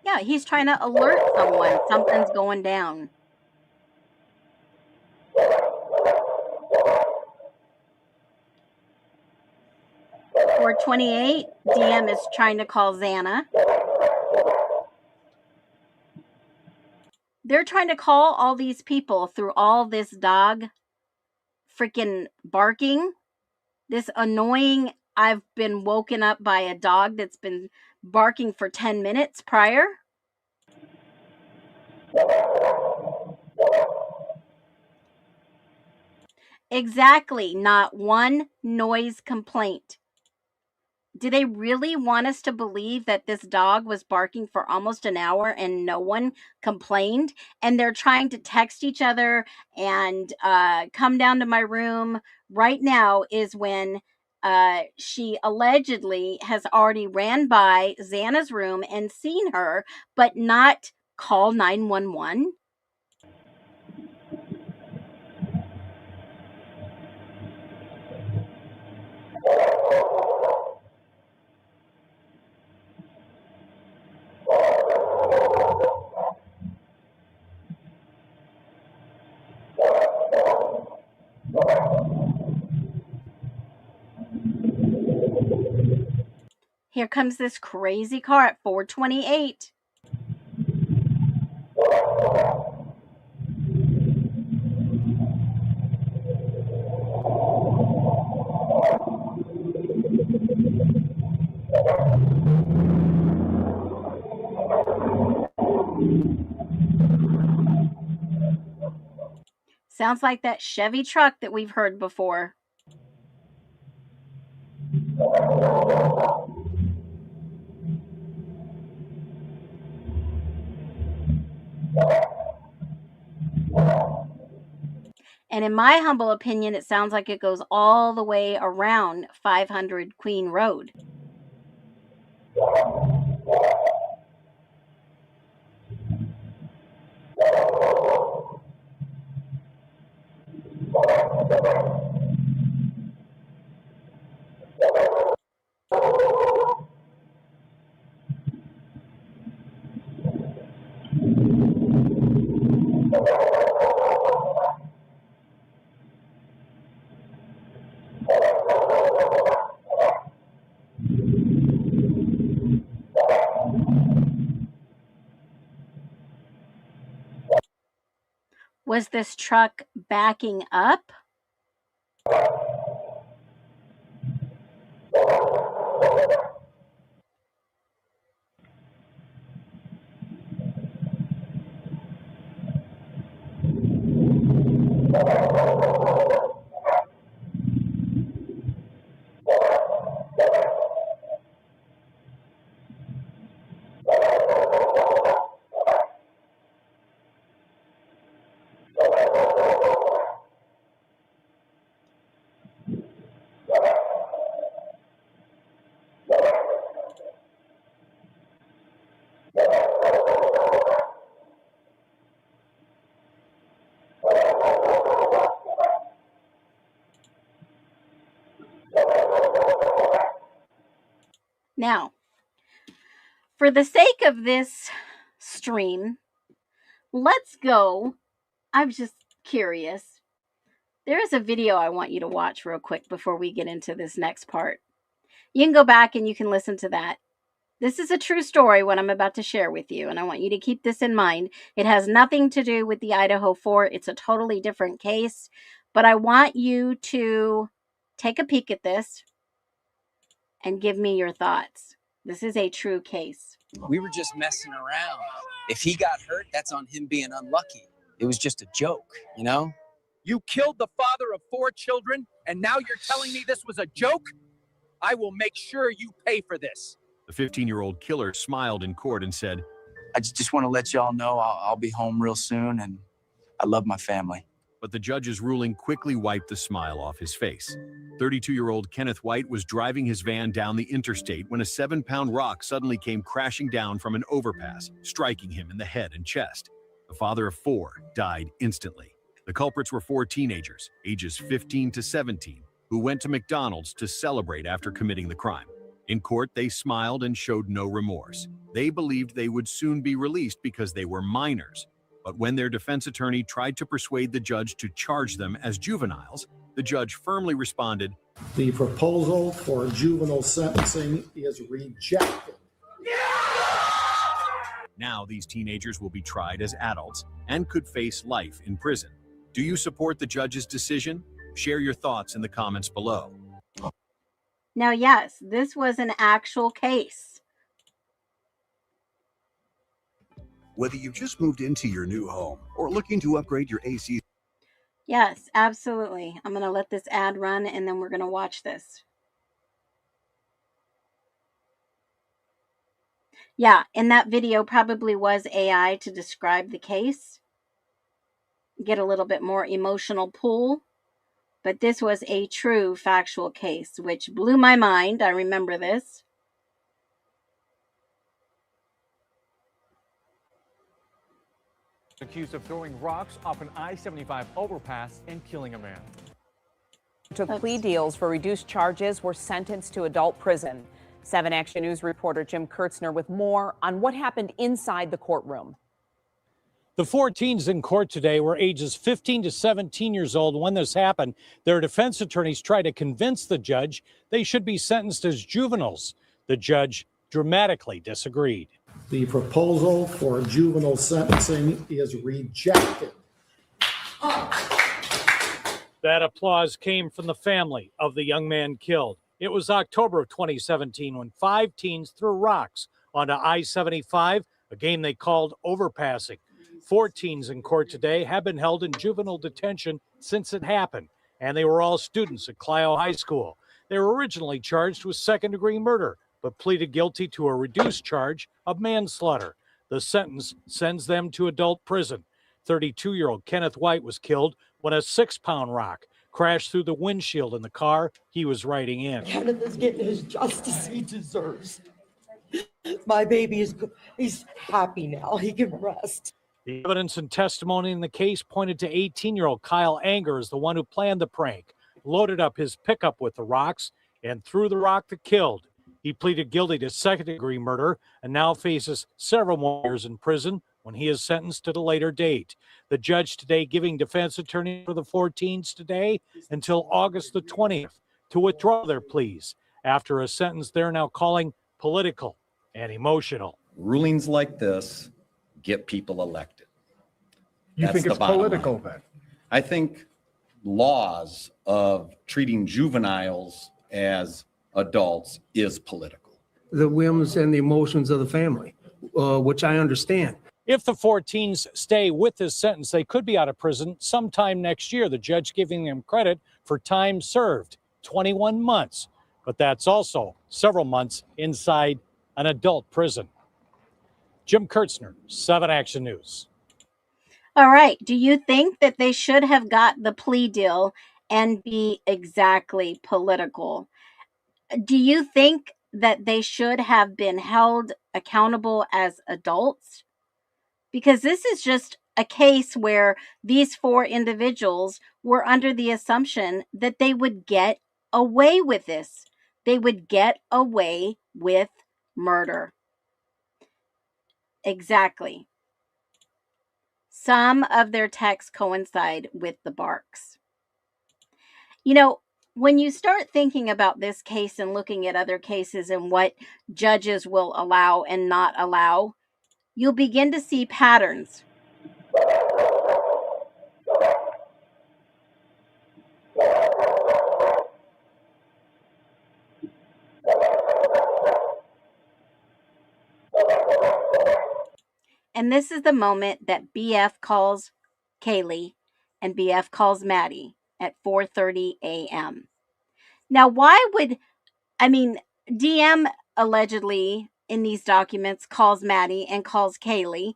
Yeah, he's trying to alert someone. Something's going down. 428, DM is trying to call Xana. They're trying to call all these people through all this dog freaking barking. This annoying, I've been woken up by a dog that's been barking for 10 minutes prior. Exactly, not one noise complaint. Do they really want us to believe that this dog was barking for almost an hour and no one complained? And they're trying to text each other and come down to my room. Right now is when she allegedly has already ran by Xana's room and seen her, but not call 911. Here comes this crazy car at 428. Sounds like that Chevy truck that we've heard before. And in my humble opinion, it sounds like it goes all the way around 500 Queen Road. Was this truck backing up? Now, for the sake of this stream, Let's go. I'm just curious. There is a video I want you to watch real quick before we get into this next part. You can go back and you can listen to that. This is a true story, what I'm about to share with you, and I want you to keep this in mind. It has nothing to do with the IDAHO4. It's a totally different case, but I want you to take a peek at this and give me your thoughts. This is a true case. We were just messing around. If he got hurt, that's on him being unlucky. It was just a joke, you know? You killed the father of 4 children, and now you're telling me this was a joke? I will make sure you pay for this. The 15-year-old killer smiled in court and said, I just want to let y'all know I'll be home real soon, and I love my family. but the judge's ruling quickly wiped the smile off his face. 32-year-old Kenneth White was driving his van down the interstate when a 7-pound rock suddenly came crashing down from an overpass, striking him in the head and chest. The father of 4 died instantly. The culprits were 4 teenagers, ages 15 to 17, who went to McDonald's to celebrate after committing the crime. In court, they smiled and showed no remorse. They believed they would soon be released because they were minors. But when their defense attorney tried to persuade the judge to charge them as juveniles, the judge firmly responded, The proposal for juvenile sentencing is rejected. Now these teenagers will be tried as adults and could face life in prison. Do you support the judge's decision? Share your thoughts in the comments below. Now, yes, this was an actual case. Whether you've just moved into your new home or looking to upgrade your AC. Yes, absolutely. I'm going to let this ad run and then we're going to watch this. Yeah, and that video probably was AI to describe the case. Get a little bit more emotional pull. But this was a true factual case, which blew my mind. I remember this. Accused of throwing rocks off an I-75 overpass and killing a man. Took plea deals for reduced charges, were sentenced to adult prison. 7 Action News reporter Jim Kurtzner with more on what happened inside the courtroom. The 4 teens in court today were ages 15 to 17 years old when this happened. Their defense attorneys tried to convince the judge they should be sentenced as juveniles. The judge dramatically disagreed. The proposal for juvenile sentencing is rejected. That applause came from the family of the young man killed. It was October of 2017 when 5 teens threw rocks onto I-75, a game they called overpassing. 4 teens in court today have been held in juvenile detention since it happened, and they were all students at Clio High School. They were originally charged with second-degree murder, but pleaded guilty to a reduced charge of manslaughter. The sentence sends them to adult prison. 32-year-old Kenneth White was killed when a 6-pound rock crashed through the windshield in the car he was riding in. Kenneth is getting his justice he deserves. My baby he's happy now. He can rest. The evidence and testimony in the case pointed to 18-year-old Kyle Anger as the one who planned the prank, loaded up his pickup with the rocks, and threw the rock that killed. He pleaded guilty to second-degree murder and now faces several more years in prison when he is sentenced at a later date. The judge today giving defense attorney for the 4 teens today until August the 20th to withdraw their pleas after a sentence they're now calling political and emotional. Rulings like this get people elected. You think it's political then? I think laws of treating juveniles as adults is political. The whims and the emotions of the family, which I understand. If the 4 teens stay with this sentence, they could be out of prison sometime next year. The judge giving them credit for time served, 21 months. But that's also several months inside an adult prison. Jim Kurtzner, 7 Action News. All right. Do you think that they should have got the plea deal and be exactly political? Do you think that they should have been held accountable as adults? Because this is just a case where these 4 individuals were under the assumption that they would get away with this. They would get away with murder. Exactly. some of their texts coincide with the barks. You know, when you start thinking about this case and looking at other cases and what judges will allow and not allow, you'll begin to see patterns. And this is the moment that BF calls Kaylee and BF calls Maddie at 4:30 a.m. Now, DM allegedly in these documents calls Maddie and calls Kaylee.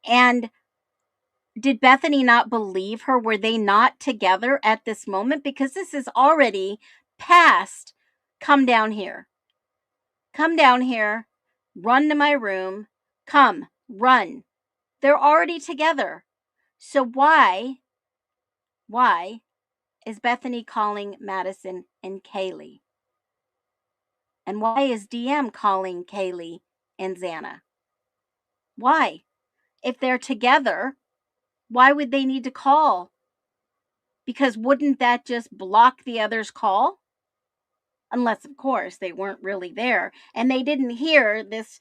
And did Bethany not believe her? Were they not together at this moment? Because this is already past, come down here. Come down here. Run to my room. Come, run. They're already together. So why is Bethany calling Madison and Kaylee? And why is DM calling Kaylee and Xana? Why? If they're together, why would they need to call? Because wouldn't that just block the other's call? Unless, of course, they weren't really there and they didn't hear this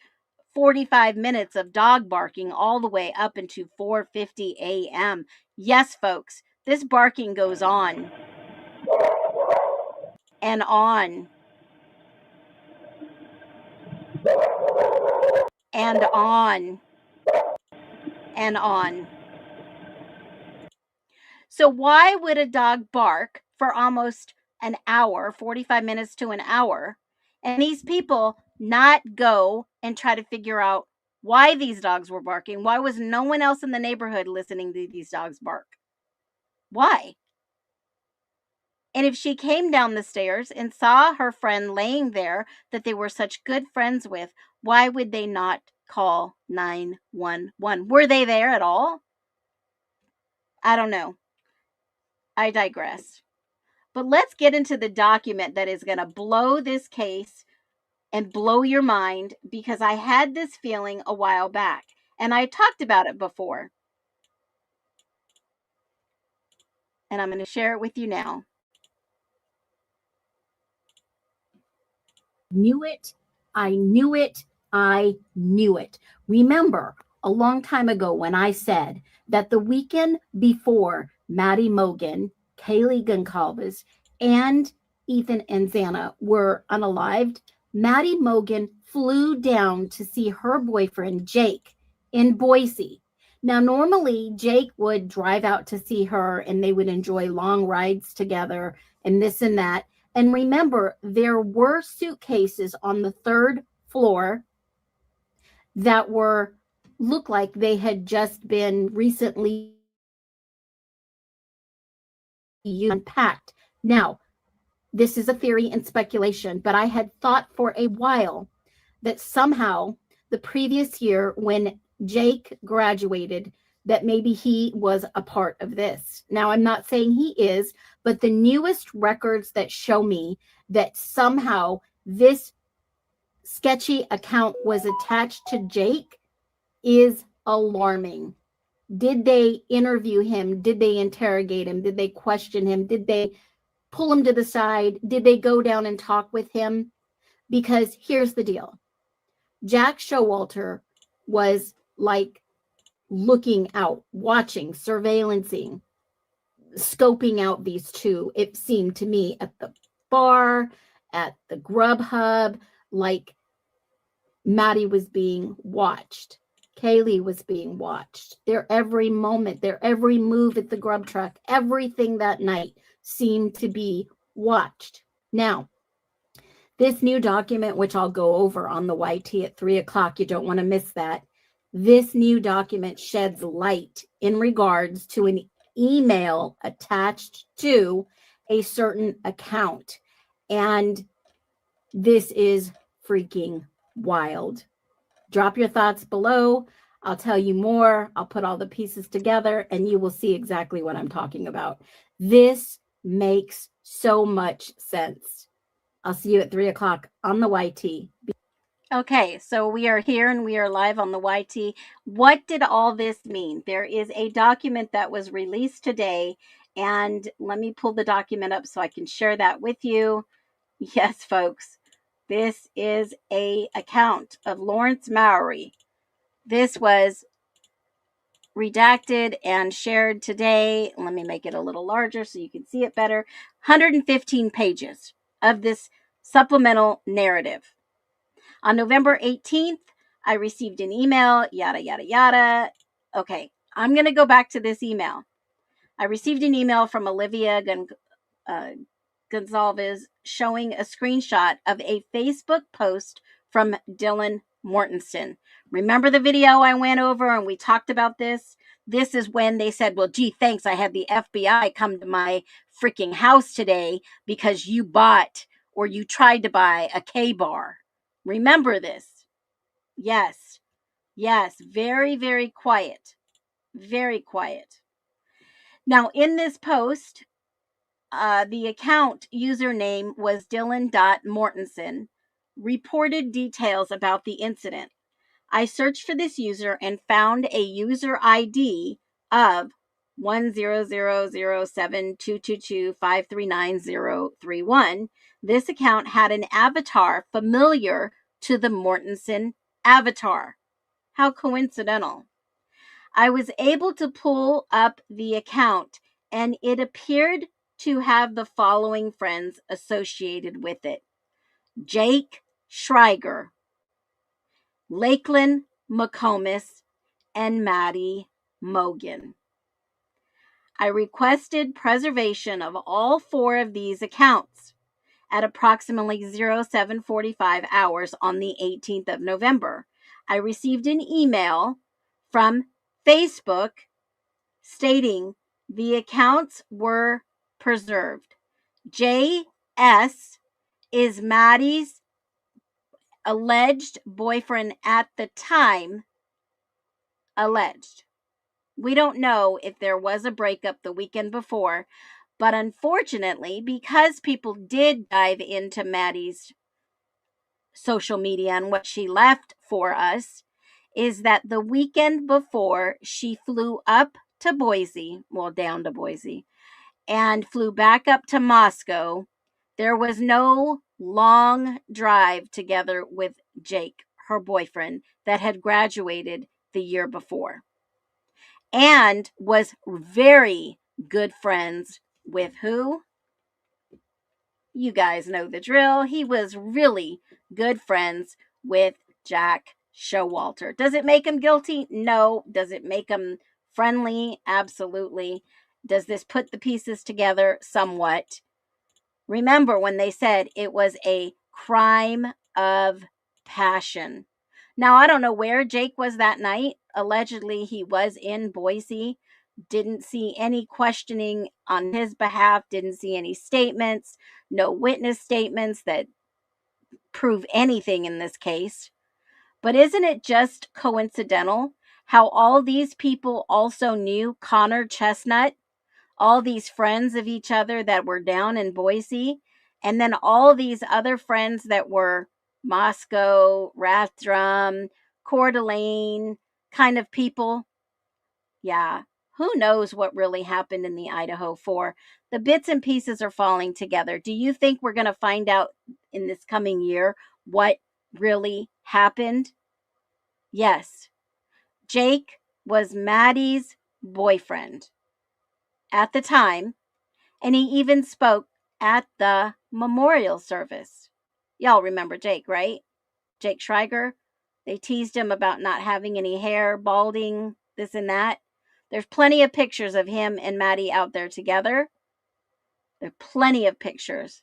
45 minutes of dog barking all the way up into 4:50 a.m. Yes, folks, this barking goes on and on and on and on. So why would a dog bark for almost an hour, 45 minutes to an hour, and these people not go and try to figure out why these dogs were barking? Why was no one else in the neighborhood listening to these dogs bark? Why? And if she came down the stairs and saw her friend laying there that they were such good friends with, why would they not call 911? Were they there at all? I don't know. I digress. But let's get into the document that is going to blow this case and blow your mind, because I had this feeling a while back and I talked about it before. And I'm going to share it with you now. Knew it. I knew it. I knew it. Remember a long time ago when I said that the weekend before Maddie Mogan, Kaylee Goncalves, and Ethan and Xana were unalived, Maddie Mogan flew down to see her boyfriend, Jake, in Boise. Now, normally Jake would drive out to see her and they would enjoy long rides together and this and that. And remember, there were suitcases on the third floor that looked like they had just been recently unpacked. Now, this is a theory and speculation, but I had thought for a while that somehow the previous year when Jake graduated, that maybe he was a part of this. Now, I'm not saying he is, but the newest records that show me that somehow this sketchy account was attached to Jake is alarming. Did they interview him? Did they interrogate him? Did they question him? Did they pull him to the side? Did they go down and talk with him? Because here's the deal. Jack Showalter was like looking out, watching, surveillancing, scoping out these two, it seemed to me, at the bar, at the Grubhub, like Maddie was being watched. Kaylee was being watched. Their every moment, their every move at the grub truck, everything that night seemed to be watched. Now, this new document, which I'll go over on the YT at 3 o'clock, you don't want to miss that. This new document sheds light in regards to an email attached to a certain account. And this is freaking wild. Drop your thoughts below. I'll tell you more. I'll put all the pieces together and you will see exactly what I'm talking about. This makes so much sense. I'll see you at 3 o'clock on the YT. Okay, so we are here and we are live on the YT. What did all this mean? There is a document that was released today, and let me pull the document up so I can share that with you. Yes, folks, this is a account of Lawrence Mowry. This was redacted and shared today. Let me make it a little larger so you can see it better. 115 pages of this supplemental narrative. On November 18th, I received an email, yada, yada, yada. Okay, I'm going to go back to this email. I received an email from Olivia Gonzalez showing a screenshot of a Facebook post from Dylan Mortensen. Remember the video I went over and we talked about this? This is when they said, well, gee, thanks. I had the FBI come to my freaking house today because you bought or you tried to buy a K-bar. Remember this? Yes. Yes. Very, very quiet. Very quiet. Now, in this post, the account username was Dylan.Mortensen, reported details about the incident. I searched for this user and found a user ID of 100072225390031. This account had an avatar familiar to the Mortensen avatar. How coincidental. I was able to pull up the account and it appeared to have the following friends associated with it: Jake Schreiger, Lakeland McComas, and Maddie Mogan. I requested preservation of all 4 of these accounts at approximately 0745 hours on the 18th of November. I received an email from Facebook stating the accounts were preserved. JS is Maddie's alleged boyfriend at the time. Alleged. We don't know if there was a breakup the weekend before, but unfortunately, because people did dive into Maddie's social media and what she left for us, is that the weekend before she flew up to Boise, well, down to Boise, and flew back up to Moscow, there was no long drive together with Jake, her boyfriend, that had graduated the year before and was very good friends with who? You guys know the drill. He was really good friends with Jack Showalter. Does it make him guilty? No. Does it make him friendly? Absolutely. Does this put the pieces together? Somewhat. Remember when they said it was a crime of passion. Now, I don't know where Jake was that night. Allegedly, he was in Boise. Didn't see any questioning on his behalf. Didn't see any statements. No witness statements that prove anything in this case. But isn't it just coincidental how all these people also knew Connor Chestnut? All these friends of each other that were down in Boise, and then all these other friends that were Moscow, Rathdrum, Coeur d'Alene kind of people. Yeah, who knows what really happened in the Idaho 4? The bits and pieces are falling together. Do you think we're going to find out in this coming year what really happened? Yes. Jake was Maddie's boyfriend at the time, and he even spoke at the memorial service. Y'all remember Jake, right? Jake Schreiger. They teased him about not having any hair, balding, this and that. There's plenty of pictures of him and Maddie out there together. There are plenty of pictures.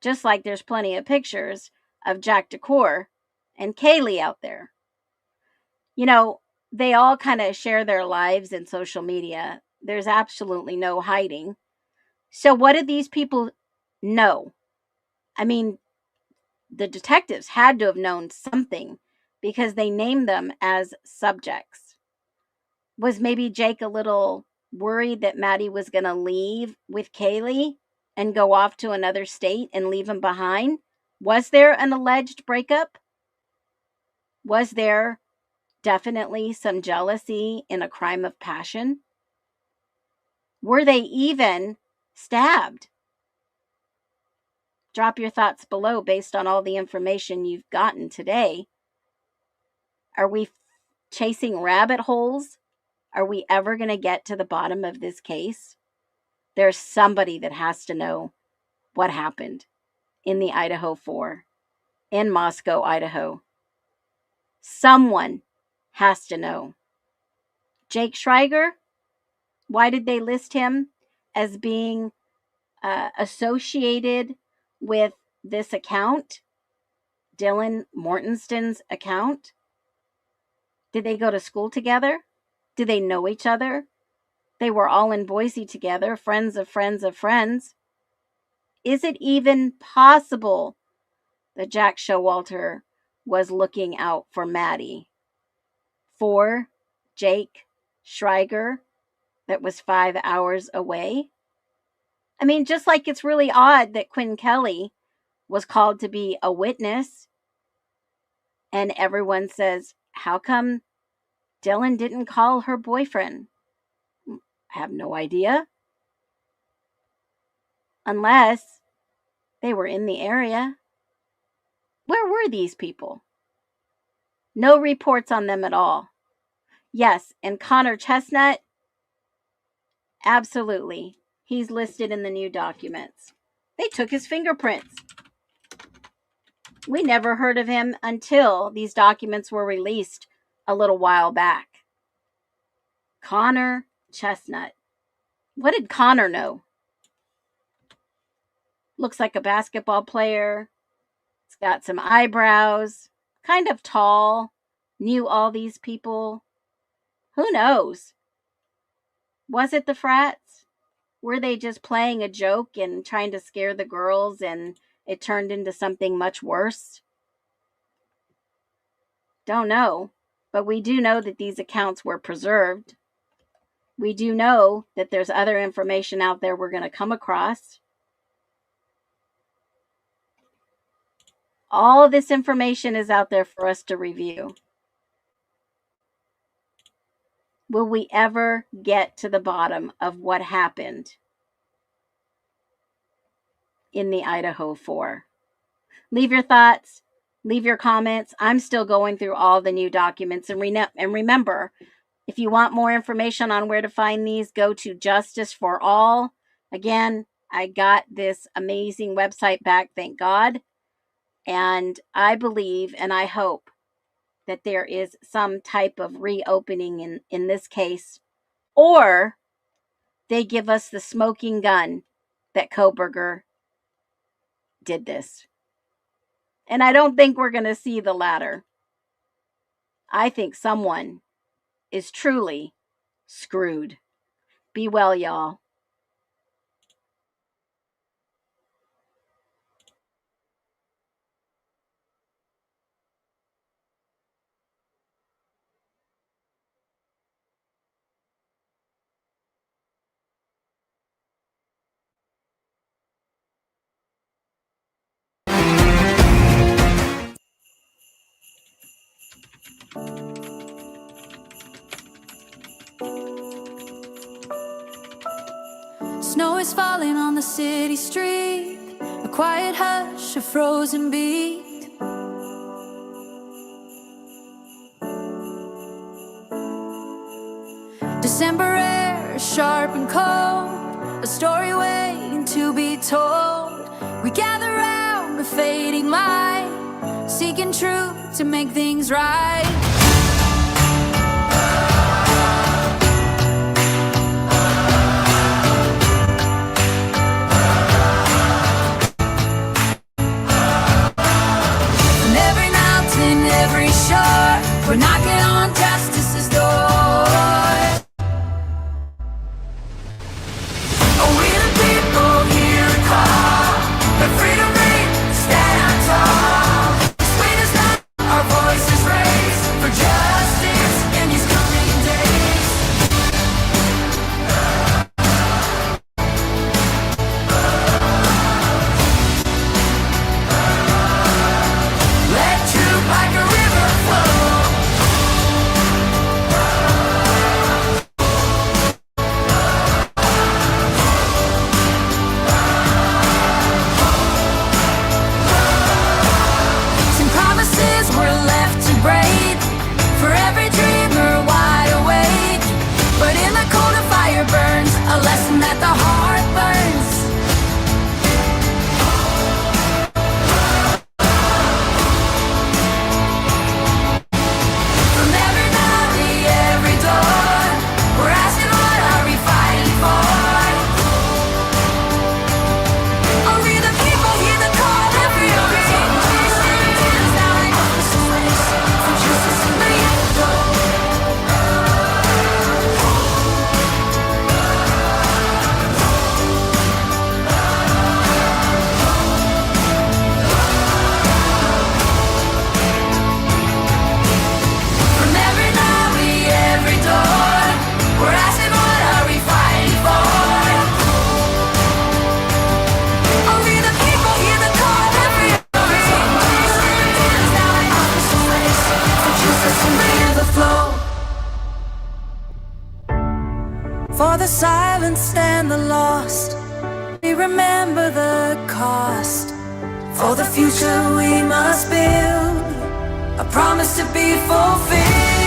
Just like there's plenty of pictures of Jack Decor and Kaylee out there. You know, they all kind of share their lives in social media. There's absolutely no hiding. So what did these people know? I mean, the detectives had to have known something because they named them as subjects. Was maybe Jake a little worried that Maddie was going to leave with Kaylee and go off to another state and leave him behind? Was there an alleged breakup? Was there definitely some jealousy in a crime of passion? Were they even stabbed? Drop your thoughts below based on all the information you've gotten today. Are we chasing rabbit holes? Are we ever going to get to the bottom of this case? There's somebody that has to know what happened in the IDAHO4, in Moscow, Idaho. Someone has to know. Jake Schreiger, why did they list him as being associated with this account, Dylan Mortenson's account? Did they go to school together? Did they know each other? They were all in Boise together, friends of friends of friends. Is it even possible that Jack Showalter was looking out for Maddie? For Jake Schreiger, that was 5 hours away? I mean, just like it's really odd that Quinn Kelly was called to be a witness, and everyone says, how come Dylan didn't call her boyfriend? I have no idea. Unless they were in the area. Where were these people? No reports on them at all. Yes, and Connor Chestnut, absolutely. He's listed in the new documents. They took his fingerprints. We never heard of him until these documents were released a little while back. Connor Chestnut. What did Connor know? Looks like a basketball player. He's got some eyebrows. Kind of tall. Knew all these people. Who knows? Was it the frats? Were they just playing a joke and trying to scare the girls and it turned into something much worse? Don't know. But we do know that these accounts were preserved. We do know that there's other information out there we're going to come across. All of this information is out there for us to review. Will we ever get to the bottom of what happened in the IDAHO4? Leave your thoughts. Leave your comments. I'm still going through all the new documents. And remember, if you want more information on where to find these, go to Justice for All. Again, I got this amazing website back, thank God. And I believe and I hope that there is some type of reopening in this case. Or they give us the smoking gun that Koberger did this. And I don't think we're going to see the latter. I think someone is truly screwed. Be well, y'all. Snow is falling on the city street, a quiet hush, a frozen beat. December air is sharp and cold, a story waiting to be told. We gather round a fading light, seeking truth to make things right. We're knocking on justice's door. Oh, we the people hear a call, but freedom rings, stand tall. Sweet as love, our voices raised for the silenced and the lost, we remember the cost. For the future we must build a promise to be fulfilled.